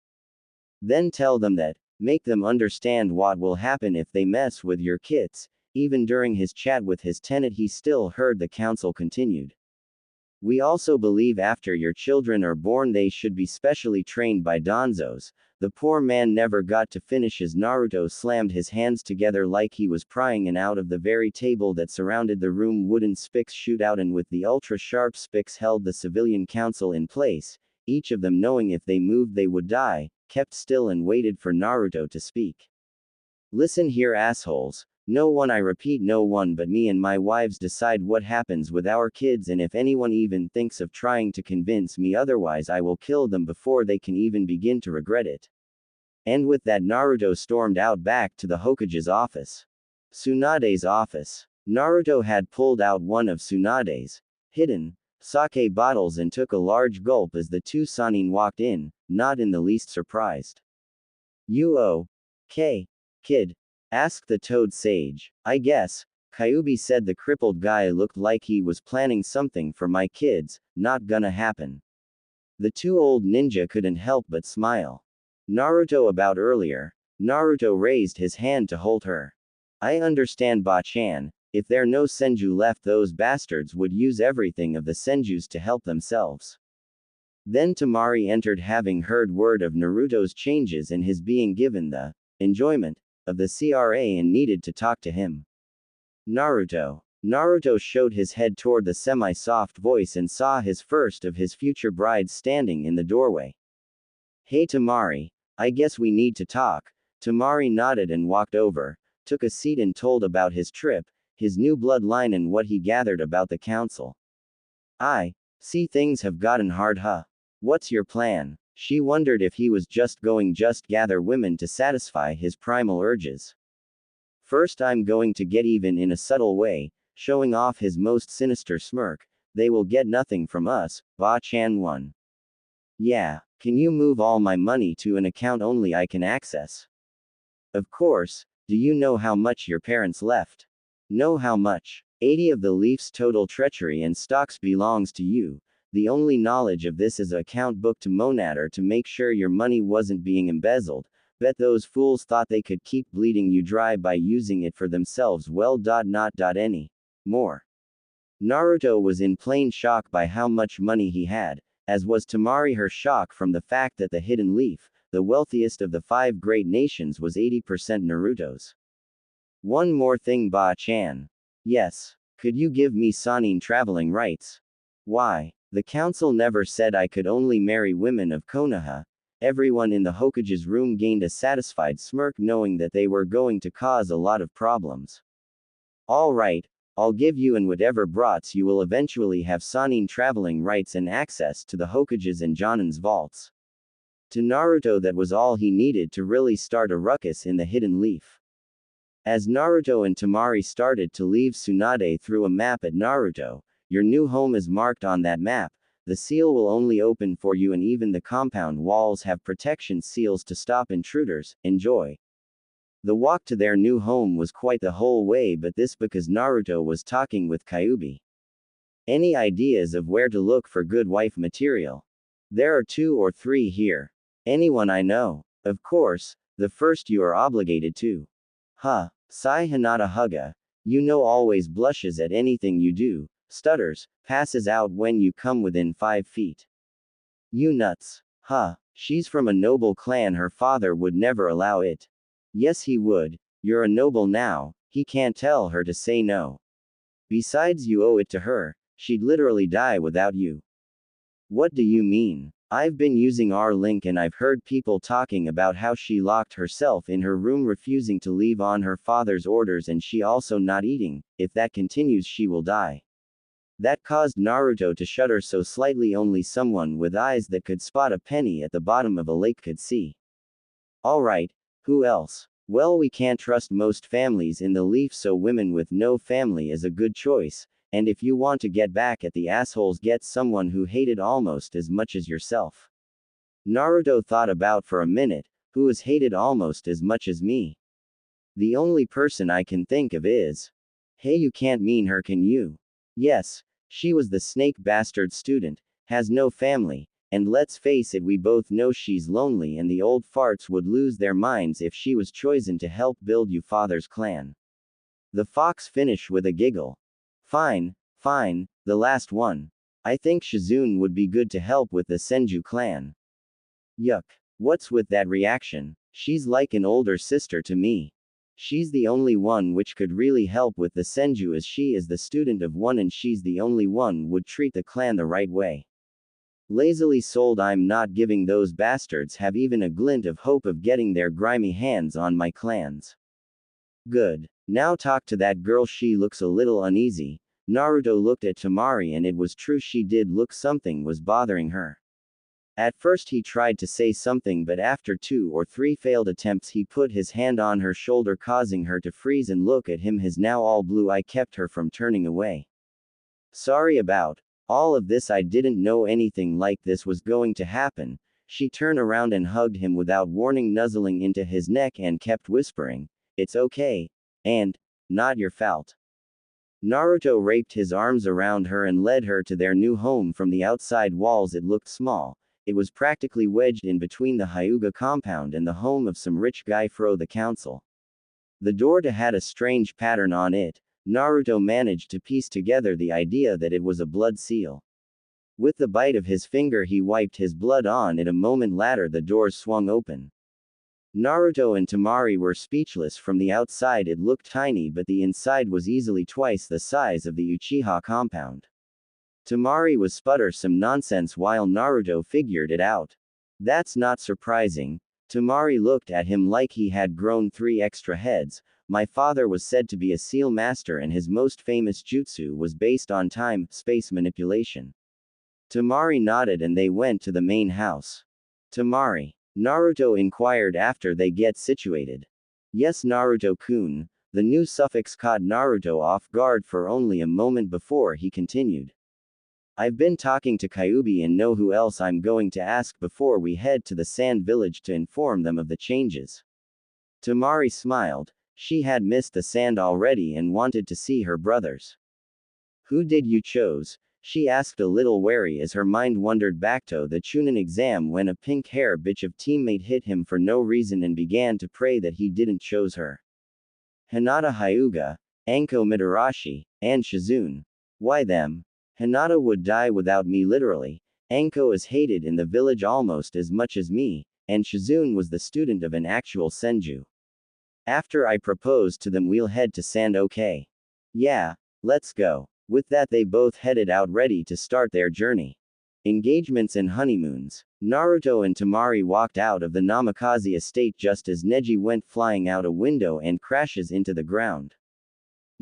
Then tell them that, make them understand what will happen if they mess with your kids. Even during his chat with his tenant, he still heard the council continued. We also believe after your children are born they should be specially trained by Danzos. The poor man never got to finish as Naruto slammed his hands together like he was prying and out of the very table that surrounded the room. Wooden spikes shoot out, and with the ultra-sharp spikes held the civilian council in place, each of them knowing if they moved they would die, kept still and waited for Naruto to speak. Listen here, assholes. No one, I repeat, no one but me and my wives decide what happens with our kids, and if anyone even thinks of trying to convince me otherwise, I will kill them before they can even begin to regret it. And with that, Naruto stormed out back to the Hokage's office. Tsunade's office. Naruto had pulled out one of Tsunade's hidden sake bottles and took a large gulp as the two Sannin walked in, not in the least surprised. You okay, kid? Asked the Toad Sage. I guess, Kyuubi said. The crippled guy looked like he was planning something for my kids. Not gonna happen. The two old ninja couldn't help but smile. Naruto, about earlier. Naruto raised his hand to hold her. I understand, Ba-chan. If there no senju left, those bastards would use everything of the senjus to help themselves. Then Temari entered, having heard word of Naruto's changes and his being given the enjoyment of the CRA, and needed to talk to him. Naruto. Naruto showed his head toward the semi-soft voice and saw his first of his future brides standing in the doorway. Hey Temari, I guess we need to talk. Temari nodded and walked over, took a seat and told about his trip, his new bloodline and what he gathered about the council. I see things have gotten hard, huh? What's your plan? She wondered if he was just going just gather women to satisfy his primal urges. First, I'm going to get even in a subtle way, showing off his most sinister smirk. They will get nothing from us, Ba-chan won. Yeah, can you move all my money to an account only I can access? Of course. Do you know how much your parents left? Know how much? 80 of the Leaf's total treachery and stocks belongs to you. The only knowledge of this is an account book to Monader to make sure your money wasn't being embezzled. Bet those fools thought they could keep bleeding you dry by using it for themselves. Well, any more. Naruto was in plain shock by how much money he had, as was Temari, her shock from the fact that the Hidden Leaf, the wealthiest of the 5 great nations, was 80% Naruto's. One more thing, Ba-chan. Yes. Could you give me Sannin traveling rights? Why? The council never said I could only marry women of Konoha. Everyone in the Hokage's room gained a satisfied smirk, knowing that they were going to cause a lot of problems. All right, I'll give you, and whatever brats you will eventually have Sannin traveling rights and access to the Hokage's and Jonin's vaults. To Naruto, that was all he needed to really start a ruckus in the Hidden Leaf. As Naruto and Temari started to leave, Tsunade threw a map at Naruto. Your new home is marked on that map. The seal will only open for you, and even the compound walls have protection seals to stop intruders. Enjoy. The walk to their new home was quite the whole way, but this because Naruto was talking with Kyuubi. Any ideas of where to look for good wife material? There are 2 or 3 here. Anyone I know? Of course, the first you are obligated to. Huh. Sigh Hinata Haga. You know always blushes at anything you do, stutters, passes out when you come within 5 feet. You nuts. Huh. She's from a noble clan, her father would never allow it. Yes he would. You're a noble now, he can't tell her to say no. Besides you owe it to her, she'd literally die without you. What do you mean? I've been using our link and I've heard people talking about how she locked herself in her room refusing to leave on her father's orders and she also not eating, if that continues she will die. That caused Naruto to shudder so slightly only someone with eyes that could spot a penny at the bottom of a lake could see. Alright, who else? Well, we can't trust most families in the leaf, so women with no family is a good choice, and if you want to get back at the assholes, get someone who hated almost as much as yourself. Naruto thought about for a minute, who has hated almost as much as me? The only person I can think of is. Hey, you can't mean her, can you? Yes, she was the snake bastard student, has no family, and let's face it, we both know she's lonely and the old farts would lose their minds if she was chosen to help build you father's clan. The fox finished with a giggle. Fine, the last one. I think Shizune would be good to help with the Senju clan. Yuck. What's with that reaction? She's like an older sister to me. She's the only one which could really help with the Senju as she is the student of one and she's the only one would treat the clan the right way. Lazily sold, I'm not giving those bastards have even a glint of hope of getting their grimy hands on my clans. Good. Now talk to that girl, she looks a little uneasy. Naruto looked at Temari and it was true, she did look something was bothering her. At first he tried to say something, but after 2 or 3 failed attempts he put his hand on her shoulder causing her to freeze and look at him. His now all blue eye kept her from turning away. Sorry about all of this, I didn't know anything like this was going to happen. She turned around and hugged him without warning, nuzzling into his neck and kept whispering, it's okay, and not your fault. Naruto wrapped his arms around her and led her to their new home from the outside walls. It looked small. It was practically wedged in between the Hyuga compound and the home of some rich guy fro the council. The door had a strange pattern on it. Naruto managed to piece together the idea that it was a blood seal. With the bite of his finger he wiped his blood on it. A moment later the doors swung open. Naruto and Temari were speechless. From the outside it looked tiny, but the inside was easily twice the size of the Uchiha compound. Temari was sputter some nonsense while Naruto figured it out. That's not surprising. Temari looked at him like he had grown 3 extra heads. My father was said to be a seal master and his most famous jutsu was based on time-space manipulation. Temari nodded and they went to the main house. Temari, Naruto inquired after they get situated. Yes, Naruto-kun. The new suffix caught Naruto off guard for only a moment before he continued. I've been talking to Kyuubi and know who else I'm going to ask before we head to the Sand Village to inform them of the changes. Temari smiled. She had missed the sand already and wanted to see her brothers. Who did you choose? She asked a little wary as her mind wandered back to the Chunin exam when a pink hair bitch of teammate hit him for no reason and began to pray that he didn't choose her. Hinata Hyuga, Anko Mitarashi, and Shizune. Why them? Hinata would die without me literally. Anko is hated in the village almost as much as me, and Shizune was the student of an actual Senju. After I proposed to them, we'll head to Sand, okay? Yeah, let's go. With that they both headed out ready to start their journey. Engagements and honeymoons. Naruto and Temari walked out of the Namikaze estate just as Neji went flying out a window and crashes into the ground.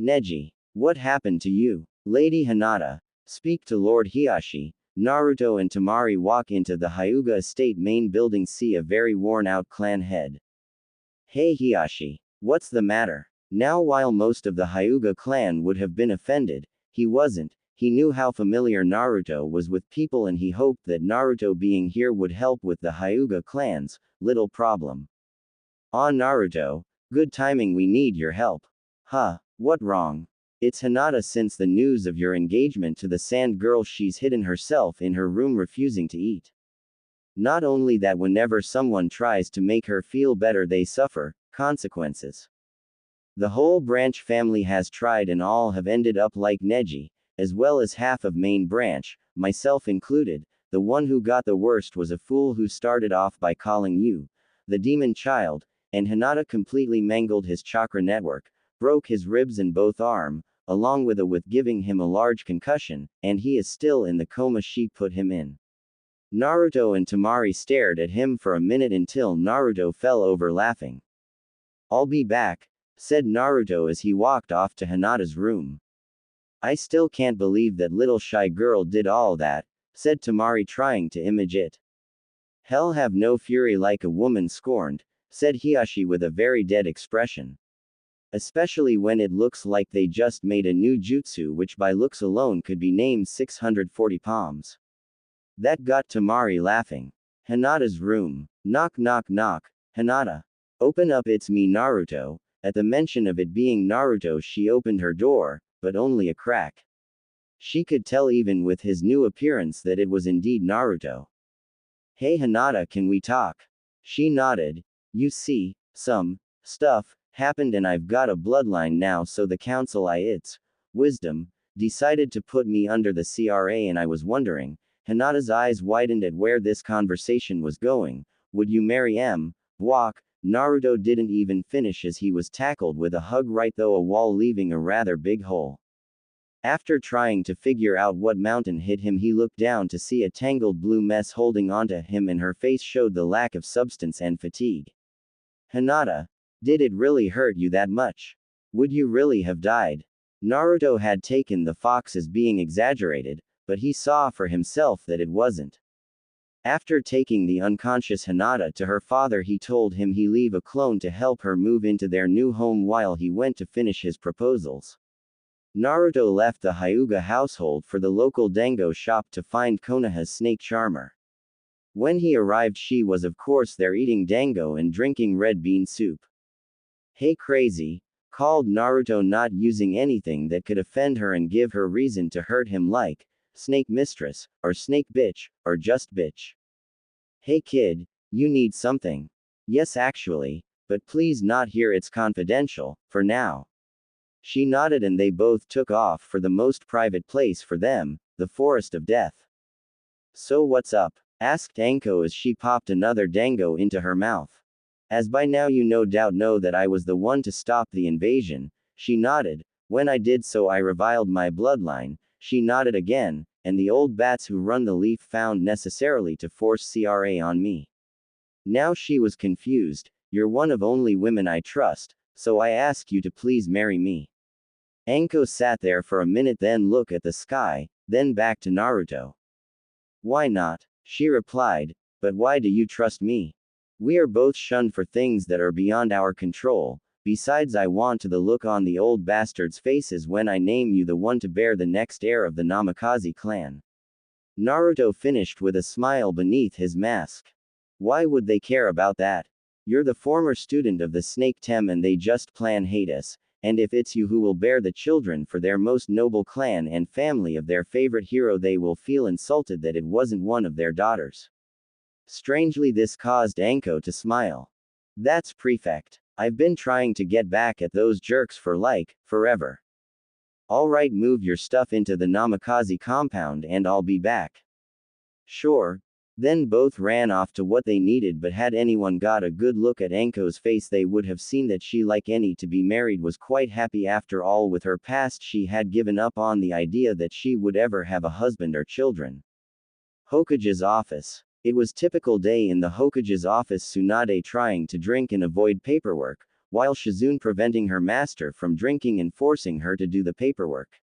Neji, what happened to you? Lady Hinata, speak to Lord Hiashi. Naruto and Temari walk into the Hyuga estate main building, see a very worn out clan head. Hey Hiashi, what's the matter? Now while most of the Hyuga clan would have been offended, he wasn't. He knew how familiar Naruto was with people and he hoped that Naruto being here would help with the Hyuga clans. Little problem. Ah, Naruto, good timing, we need your help. Huh, what wrong? It's Hinata. Since the news of your engagement to the sand girl, she's hidden herself in her room refusing to eat. Not only that, whenever someone tries to make her feel better they suffer consequences. The whole branch family has tried and all have ended up like Neji, as well as half of main branch, myself included. The one who got the worst was a fool who started off by calling you the demon child, and Hinata completely mangled his chakra network, broke his ribs and both arm, along with giving him a large concussion, and he is still in the coma she put him in. Naruto and Temari stared at him for a minute until Naruto fell over laughing. I'll be back, said Naruto as he walked off to Hinata's room. I still can't believe that little shy girl did all that, said Temari trying to image it. Hell have no fury like a woman scorned, said Hiyashi with a very dead expression. Especially when it looks like they just made a new jutsu which by looks alone could be named 640 palms. That got Temari laughing. Hinata's room. Knock knock knock. Hinata. Open up, it's me Naruto. At the mention of it being Naruto she opened her door, but only a crack. She could tell even with his new appearance that it was indeed Naruto. Hey Hinata, can we talk? She nodded. You see, some stuff happened and I've got a bloodline now, so the council it's wisdom decided to put me under the CRA, and I was wondering. Hinata's eyes widened at where this conversation was going. Would you marry M? Walk. Naruto didn't even finish as he was tackled with a hug right through a wall, leaving a rather big hole. After trying to figure out what mountain hit him, he looked down to see a tangled blue mess holding onto him, and her face showed the lack of substance and fatigue. Hinata, did it really hurt you that much? Would you really have died? Naruto had taken the fox as being exaggerated, but he saw for himself that it wasn't. After taking the unconscious Hinata to her father, he told him he'd leave a clone to help her move into their new home while he went to finish his proposals. Naruto left the Hyuga household for the local dango shop to find Konoha's snake charmer. When he arrived, she was of course there eating dango and drinking red bean soup. Hey crazy, called Naruto, not using anything that could offend her and give her reason to hurt him, like snake mistress, or snake bitch, or just bitch. Hey kid, you need something? Yes actually, but please not here, it's confidential, for now. She nodded and they both took off for the most private place for them, the Forest of Death. So what's up? Asked Anko as she popped another dango into her mouth. As by now you no doubt know that I was the one to stop the invasion. She nodded. When I did so I reviled my bloodline. She nodded again, and the old bats who run the leaf found necessarily to force CRA on me. Now she was confused. You're one of only women I trust, so I ask you to please marry me. Anko sat there for a minute, then looked at the sky, then back to Naruto. Why not? She replied, but why do you trust me? We are both shunned for things that are beyond our control. Besides, I want to look on the old bastards' faces when I name you the one to bear the next heir of the Namikaze clan. Naruto finished with a smile beneath his mask. Why would they care about that? You're the former student of the Snake Tem and they just plain hate us, and if it's you who will bear the children for their most noble clan and family of their favorite hero, they will feel insulted that it wasn't one of their daughters. Strangely, this caused Anko to smile. That's prefect. I've been trying to get back at those jerks for forever. Alright, move your stuff into the Namikaze compound and I'll be back. Sure. Then both ran off to what they needed, but had anyone got a good look at Anko's face they would have seen that she, like any to be married, was quite happy. After all, with her past she had given up on the idea that she would ever have a husband or children. Hokage's office. It was typical day in the Hokage's office, Tsunade trying to drink and avoid paperwork, while Shizune preventing her master from drinking and forcing her to do the paperwork.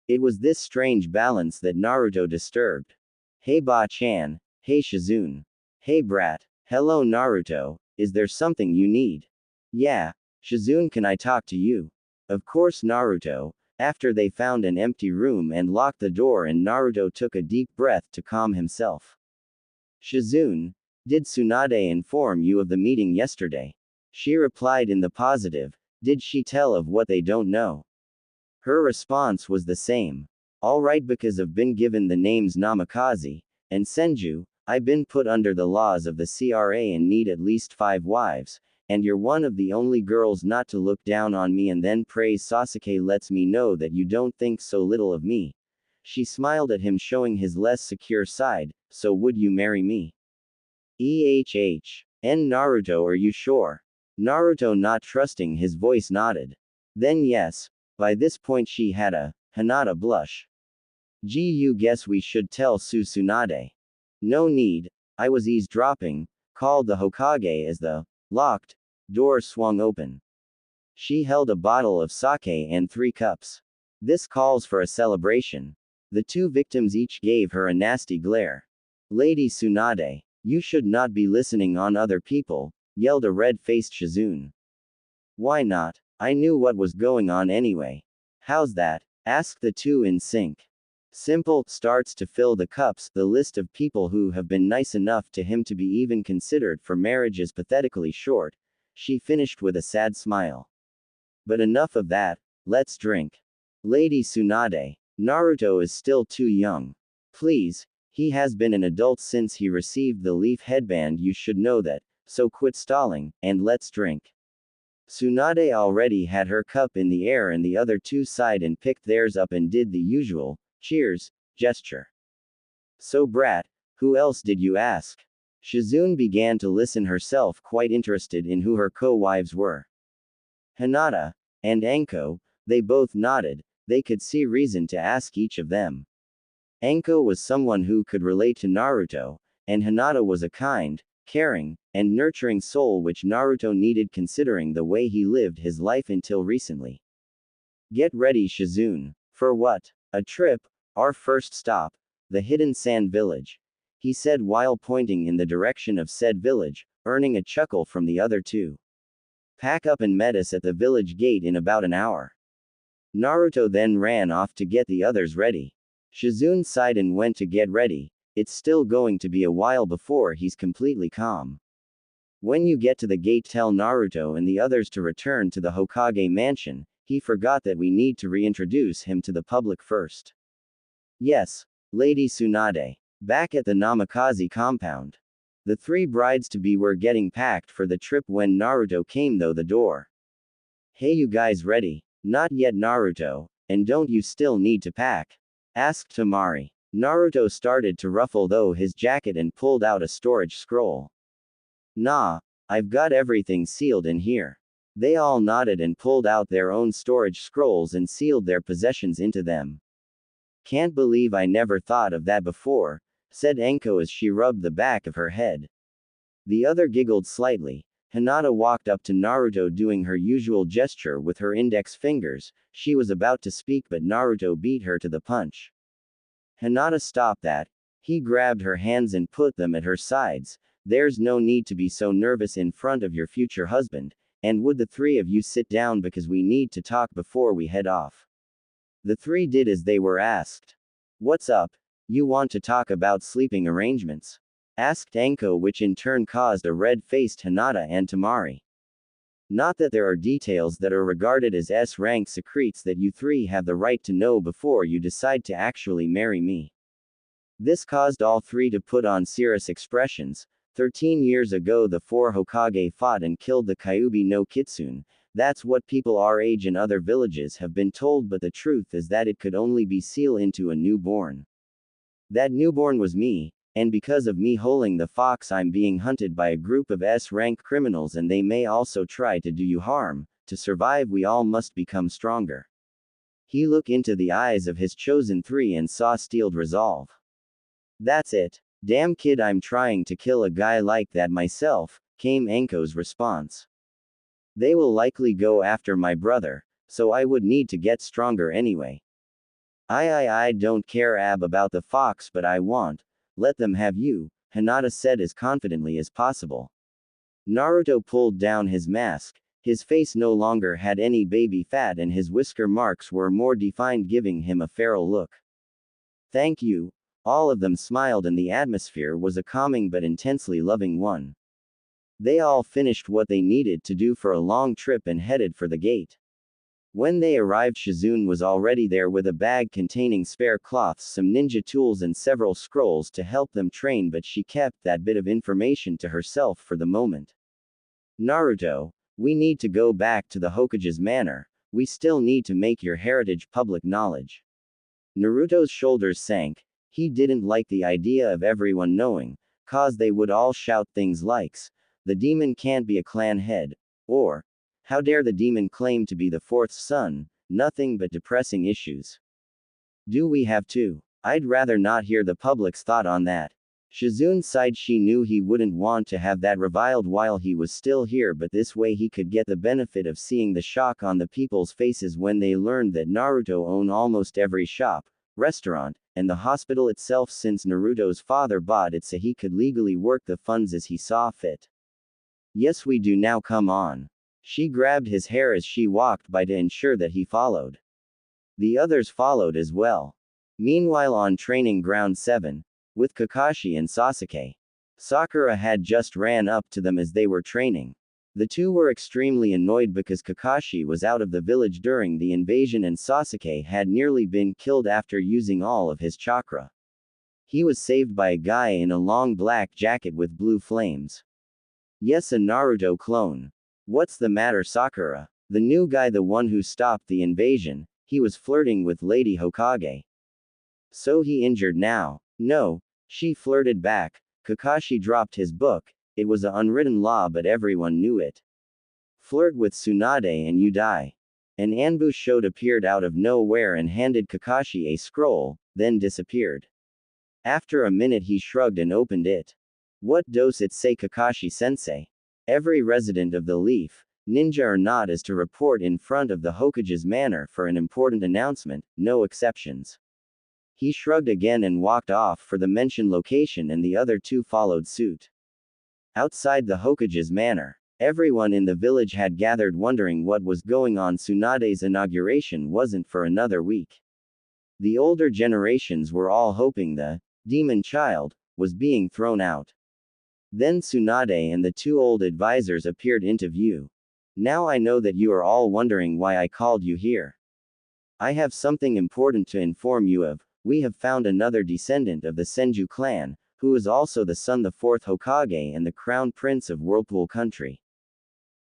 It was this strange balance that Naruto disturbed. Hey Ba-chan. Hey Shizune. Hey brat. Hello Naruto, is there something you need? Yeah. Shizune, can I talk to you? Of course Naruto. After they found an empty room and locked the door, and Naruto took a deep breath to calm himself. Shizune, did Tsunade inform you of the meeting yesterday? She replied in the positive. Did she tell of what they don't know? Her response was the same. Alright, because I've been given the names Namikaze and Senju, I've been put under the laws of the CRA and need at least 5 wives, and you're one of the only girls not to look down on me and then praise Sasuke lets me know that you don't think so little of me. She smiled at him, showing his less secure side. So would you marry me? Naruto, are you sure? Naruto, not trusting his voice, nodded. Then yes. By this point she had a Hinata blush. Gee, you guess we should tell Tsunade. No need. I was eavesdropping, called the Hokage as the locked door swung open. She held a bottle of sake and 3 cups. This calls for a celebration. The 2 victims each gave her a nasty glare. Lady Tsunade, you should not be listening on other people, yelled a red-faced Shizune. Why not? I knew what was going on anyway. How's that? Asked the 2 in sync. Simple, starts to fill the cups. The list of people who have been nice enough to him to be even considered for marriage is pathetically short, she finished with a sad smile. But enough of that, let's drink. Lady Tsunade, Naruto is still too young. Please, he has been an adult since he received the leaf headband, you should know that, so quit stalling, and let's drink. Tsunade already had her cup in the air and the other 2 sighed and picked theirs up and did the usual cheers gesture. So brat, who else did you ask? Shizune began to listen herself, quite interested in who her co-wives were. Hinata and Anko, they both nodded, they could see reason to ask each of them. Anko was someone who could relate to Naruto, and Hinata was a kind, caring, and nurturing soul which Naruto needed considering the way he lived his life until recently. Get ready, Shizune. For what? A trip? Our first stop, the hidden sand village, he said while pointing in the direction of said village, earning a chuckle from the other 2. Pack up and meet us at the village gate in about an hour. Naruto then ran off to get the others ready. Shizune sighed and went to get ready. It's still going to be a while before he's completely calm. When you get to the gate, tell Naruto and the others to return to the Hokage mansion. He forgot that we need to reintroduce him to the public first. Yes, Lady Tsunade. Back at the Namikaze compound. The 3 brides-to-be were getting packed for the trip when Naruto came through the door. Hey, you guys ready? Not yet, Naruto, and don't you still need to pack? Asked Temari. Naruto started to ruffle though his jacket and pulled out a storage scroll. Nah, I've got everything sealed in here. They all nodded and pulled out their own storage scrolls and sealed their possessions into them. Can't believe I never thought of that before, said Anko as she rubbed the back of her head. The other giggled slightly. Hinata walked up to Naruto doing her usual gesture with her index fingers. She was about to speak but Naruto beat her to the punch. Hinata, stop that. He grabbed her hands and put them at her sides. There's no need to be so nervous in front of your future husband, and would the 3 of you sit down because we need to talk before we head off. The 3 did as they were asked. What's up? You want to talk about sleeping arrangements? Asked Anko, which in turn caused a red-faced Hinata and Temari. Not that there are details that are regarded as S-rank secrets that you 3 have the right to know before you decide to actually marry me. This caused all 3 to put on serious expressions. 13 years ago the 4 Hokage fought and killed the Kyuubi no Kitsune. That's what people our age in other villages have been told, but the truth is that it could only be sealed into a newborn. That newborn was me, and because of me holding the fox I'm being hunted by a group of S-rank criminals and they may also try to do you harm. To survive we all must become stronger. He looked into the eyes of his chosen 3 and saw steeled resolve. That's it. Damn kid, I'm trying to kill a guy like that myself, came Anko's response. They will likely go after my brother, so I would need to get stronger anyway. I don't care about the fox, but I want. Let them have you, Hinata said as confidently as possible. Naruto pulled down his mask. His face no longer had any baby fat and his whisker marks were more defined, giving him a feral look. Thank you. All of them smiled and the atmosphere was a calming but intensely loving one. They all finished what they needed to do for a long trip and headed for the gate. When they arrived, Shizune was already there with a bag containing spare cloths, some ninja tools and several scrolls to help them train, but she kept that bit of information to herself for the moment. Naruto, we need to go back to the Hokage's manor. We still need to make your heritage public knowledge. Naruto's shoulders sank. He didn't like the idea of everyone knowing, cause they would all shout things like, the demon can't be a clan head, or, how dare the demon claim to be the fourth son, nothing but depressing issues. Do we have to? I'd rather not hear the public's thought on that. Shizune sighed. She knew he wouldn't want to have that reviled while he was still here, but this way he could get the benefit of seeing the shock on the people's faces when they learned that Naruto owned almost every shop, restaurant, and the hospital itself since Naruto's father bought it so he could legally work the funds as he saw fit. Yes, we do now, come on. She grabbed his hair as she walked by to ensure that he followed. The others followed as well. Meanwhile, on Training Ground 7, with Kakashi and Sasuke, Sakura had just ran up to them as they were training. The two were extremely annoyed because Kakashi was out of the village during the invasion and Sasuke had nearly been killed after using all of his chakra. He was saved by a guy in a long black jacket with blue flames. Yes, a Naruto clone. What's the matter, Sakura? The new guy, the one who stopped the invasion, he was flirting with Lady Hokage. So he injured now? No, she flirted back. Kakashi dropped his book. It was an unwritten law, but everyone knew it. Flirt with Tsunade and you die. An ambush showed appeared out of nowhere and handed Kakashi a scroll, then disappeared. After a minute he shrugged and opened it. What does it say, Kakashi-sensei? Every resident of the Leaf, ninja or not, is to report in front of the Hokage's manor for an important announcement, no exceptions. He shrugged again and walked off for the mentioned location, and the other two followed suit. Outside the Hokage's manor, everyone in the village had gathered wondering what was going on. Tsunade's inauguration wasn't for another week. The older generations were all hoping the demon child was being thrown out. Then Tsunade and the two old advisors appeared into view. Now I know that you are all wondering why I called you here. I have something important to inform you of. We have found another descendant of the Senju clan, who is also the son of the fourth Hokage and the crown prince of Whirlpool Country.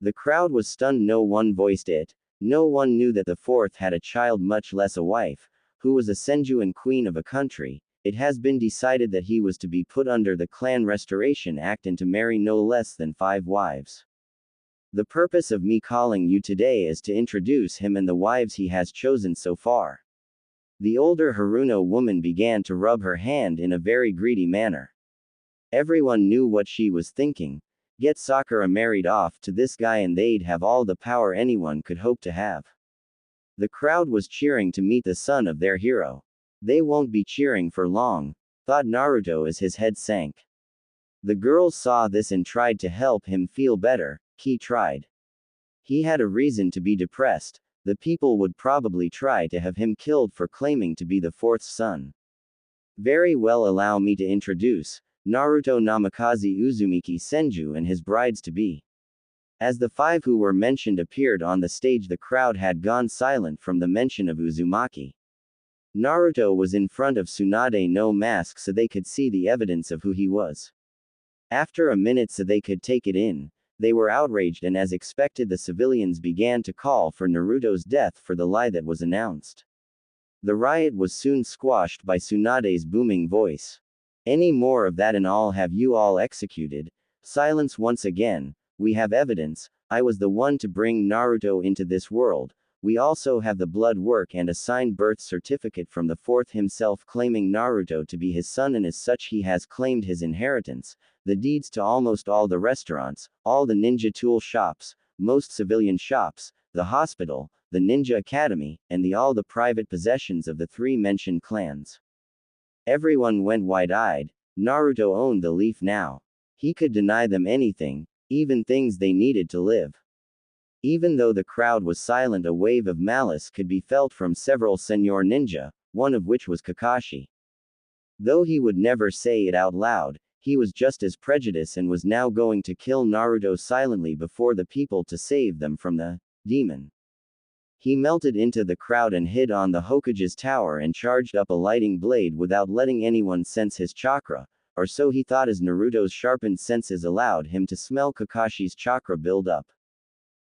The crowd was stunned. No one voiced it. No one knew that the fourth had a child, much less a wife, who was a Senju and queen of a country. It has been decided that he was to be put under the Clan Restoration Act and to marry no less than 5 wives. The purpose of me calling you today is to introduce him and the wives he has chosen so far. The older Haruno woman began to rub her hand in a very greedy manner. Everyone knew what she was thinking. Get Sakura married off to this guy and they'd have all the power anyone could hope to have. The crowd was cheering to meet the son of their hero. They won't be cheering for long, thought Naruto as his head sank. The girls saw this and tried to help him feel better. He tried. He had a reason to be depressed. The people would probably try to have him killed for claiming to be the fourth son. Very well, allow me to introduce Naruto Namikaze Uzumaki Senju and his brides-to-be. As the 5 who were mentioned appeared on the stage, the crowd had gone silent from the mention of Uzumaki. Naruto was in front of Tsunade, no mask, so they could see the evidence of who he was. After a minute so they could take it in, they were outraged, and as expected the civilians began to call for Naruto's death for the lie that was announced. The riot was soon squashed by Tsunade's booming voice. Any more of that and I'll have you all executed. Silence once again. We have evidence. I was the one to bring Naruto into this world. We also have the blood work and a signed birth certificate from the fourth himself claiming Naruto to be his son, and as such he has claimed his inheritance, the deeds to almost all the restaurants, all the ninja tool shops, most civilian shops, the hospital, the ninja academy, and all the private possessions of the 3 mentioned clans. Everyone went wide-eyed. Naruto owned the Leaf now. He could deny them anything, even things they needed to live. Even though the crowd was silent, a wave of malice could be felt from several senior ninja, one of which was Kakashi. Though he would never say it out loud, he was just as prejudiced and was now going to kill Naruto silently before the people to save them from the demon. He melted into the crowd and hid on the Hokage's tower and charged up a lighting blade without letting anyone sense his chakra, or so he thought as Naruto's sharpened senses allowed him to smell Kakashi's chakra build up.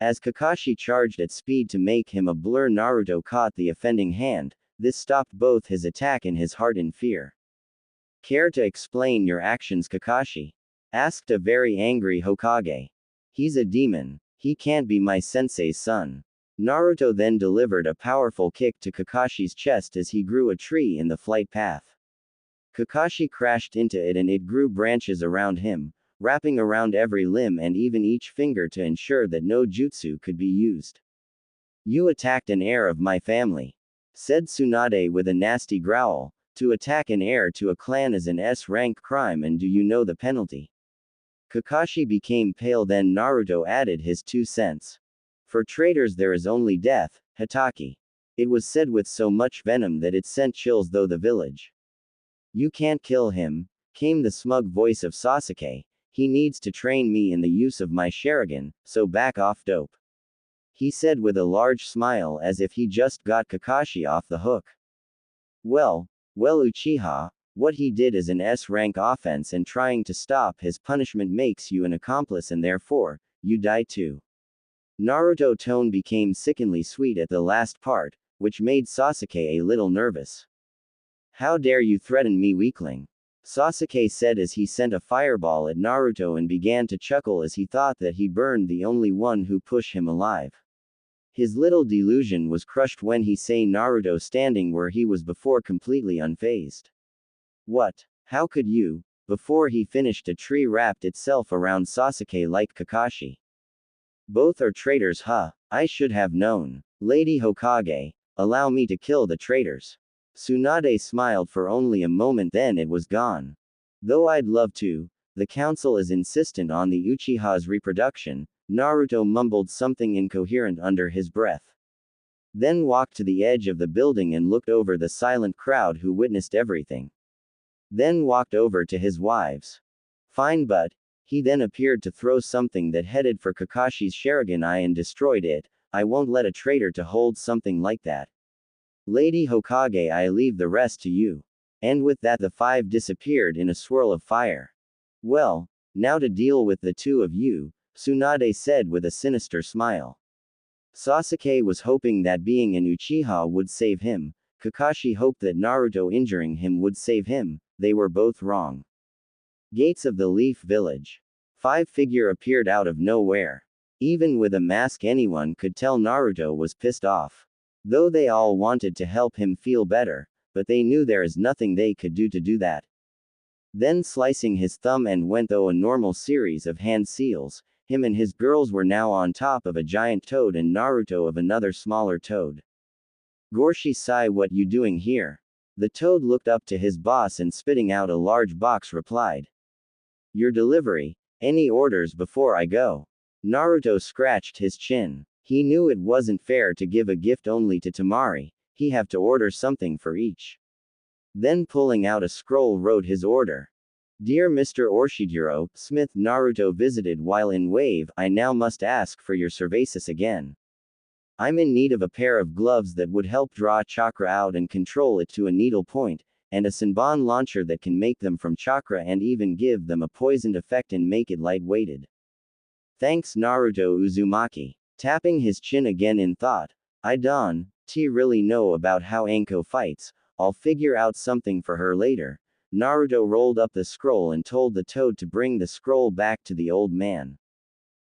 As Kakashi charged at speed to make him a blur, Naruto caught the offending hand. This stopped both his attack and his heart in fear. Care to explain your actions, Kakashi? Asked a very angry Hokage. He's a demon. He can't be my sensei's son. Naruto then delivered a powerful kick to Kakashi's chest as he grew a tree in the flight path. Kakashi crashed into it and it grew branches around him, wrapping around every limb and even each finger to ensure that no jutsu could be used. You attacked an heir of my family, said Tsunade with a nasty growl. To attack an heir to a clan is an S-rank crime, and do you know the penalty? Kakashi became pale, then Naruto added his 2 cents. For traitors there is only death, Hatake. It was said with so much venom that it sent chills through the village. You can't kill him, came the smug voice of Sasuke. He needs to train me in the use of my Sharingan, so back off, dope. He said with a large smile as if he just got Kakashi off the hook. Well, Uchiha, what he did is an S-rank offense, and trying to stop his punishment makes you an accomplice, and therefore, you die too. Naruto's tone became sickeningly sweet at the last part, which made Sasuke a little nervous. How dare you threaten me, weakling? Sasuke said as he sent a fireball at Naruto and began to chuckle as he thought that he burned the only one who pushed him alive. His little delusion was crushed when he saw Naruto standing where he was before, completely unfazed. What? How could you? Before he finished, a tree wrapped itself around Sasuke like Kakashi. Both are traitors, huh? I should have known. Lady Hokage, allow me to kill the traitors. Tsunade smiled for only a moment, then it was gone. Though I'd love to, the council is insistent on the Uchiha's reproduction. Naruto mumbled something incoherent under his breath. Then walked to the edge of the building and looked over the silent crowd who witnessed everything. Then walked over to his wives. Fine, but he then appeared to throw something that headed for Kakashi's Sharingan eye and destroyed it. I won't let a traitor to hold something like that. Lady Hokage, I leave the rest to you. And with that the 5 disappeared in a swirl of fire. Well, now to deal with the 2 of you, Tsunade said with a sinister smile. Sasuke was hoping that being an Uchiha would save him. Kakashi hoped that Naruto injuring him would save him. They were both wrong. Gates of the Leaf Village. 5 figure appeared out of nowhere. Even with a mask anyone could tell Naruto was pissed off. Though they all wanted to help him feel better, but they knew there is nothing they could do to do that. Then slicing his thumb and went through a normal series of hand seals. Him and his girls were now on top of a giant toad and Naruto of another smaller toad. Gorshi-sai, what you doing here? The toad looked up to his boss and spitting out a large box replied. Your delivery. Any orders before I go? Naruto scratched his chin. He knew it wasn't fair to give a gift only to Temari. He have to order something for each. Then pulling out a scroll wrote his order. Dear Mr. Orshijiro, Smith, Naruto visited while in wave. I now must ask for your services again. I'm in need of a pair of gloves that would help draw chakra out and control it to a needle point, and a Senbon launcher that can make them from chakra and even give them a poisoned effect and make it light-weighted. Thanks, Naruto Uzumaki. Tapping his chin again in thought. I don't really know about how Anko fights. I'll figure out something for her later. Naruto rolled up the scroll and told the toad to bring the scroll back to the old man.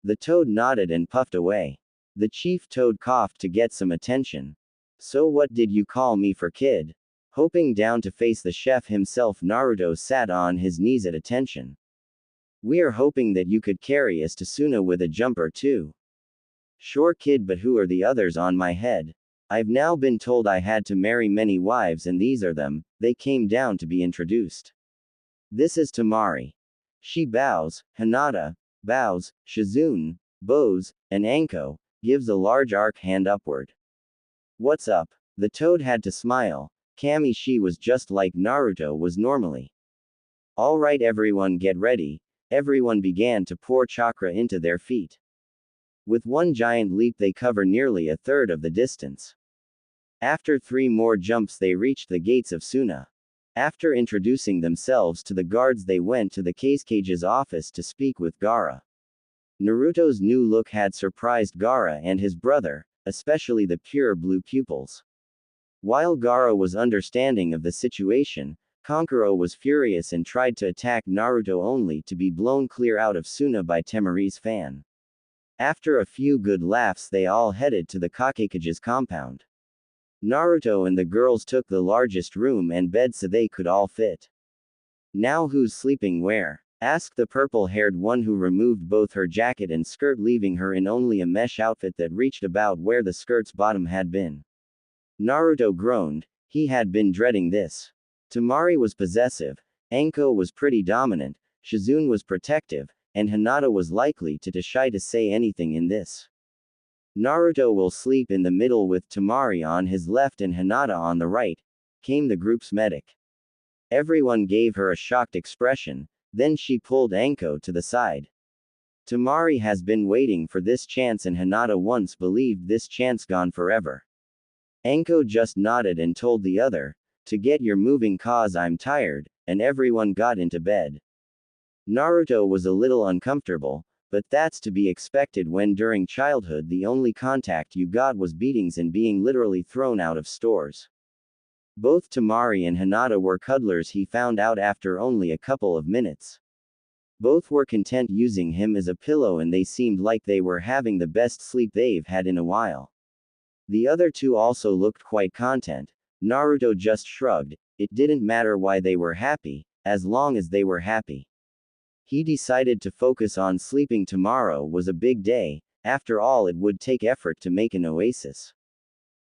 The toad nodded and puffed away. The chief toad coughed to get some attention. So what did you call me for, kid? Hoping down to face the chef himself, Naruto sat on his knees at attention. We're hoping that you could carry us to Suna with a jump or two. Sure, kid, but who are the others on my head? I've now been told I had to marry many wives, and these are them. They came down to be introduced. This is Temari. She bows, Hinata bows, Shizune bows, and Anko gives a large arc hand upward. What's up? The toad had to smile. Kami, she was just like Naruto was normally. Alright everyone, get ready. Everyone began to pour chakra into their feet. With one giant leap they cover nearly a third of the distance. After 3 more jumps they reached the gates of Suna. After introducing themselves to the guards, they went to the Cage's office to speak with Gaara. Naruto's new look had surprised Gaara and his brother, especially the pure blue pupils. While Gaara was understanding of the situation, Kankuro was furious and tried to attack Naruto only to be blown clear out of Suna by Temari's fan. After a few good laughs, they all headed to the Kage's compound. Naruto and the girls took the largest room and bed so they could all fit. "Now who's sleeping where?" asked the purple-haired one, who removed both her jacket and skirt, leaving her in only a mesh outfit that reached about where the skirt's bottom had been. Naruto groaned. He had been dreading this. Temari was possessive, Anko was pretty dominant, Shizune was protective, and Hinata was likely too shy to say anything in this. "Naruto will sleep in the middle with Temari on his left and Hinata on the right," came the group's medic. Everyone gave her a shocked expression, then she pulled Anko to the side. "Temari has been waiting for this chance, and Hinata once believed this chance gone forever." Anko just nodded and told the other, "To get your moving cause I'm tired," and everyone got into bed. Naruto was a little uncomfortable, but that's to be expected when during childhood the only contact you got was beatings and being literally thrown out of stores. Both Temari and Hinata were cuddlers, he found out after only a couple of minutes. Both were content using him as a pillow, and they seemed like they were having the best sleep they've had in a while. The other two also looked quite content. Naruto just shrugged. It didn't matter why they were happy, as long as they were happy. He decided to focus on sleeping. Tomorrow was a big day, after all it would take effort to make an oasis.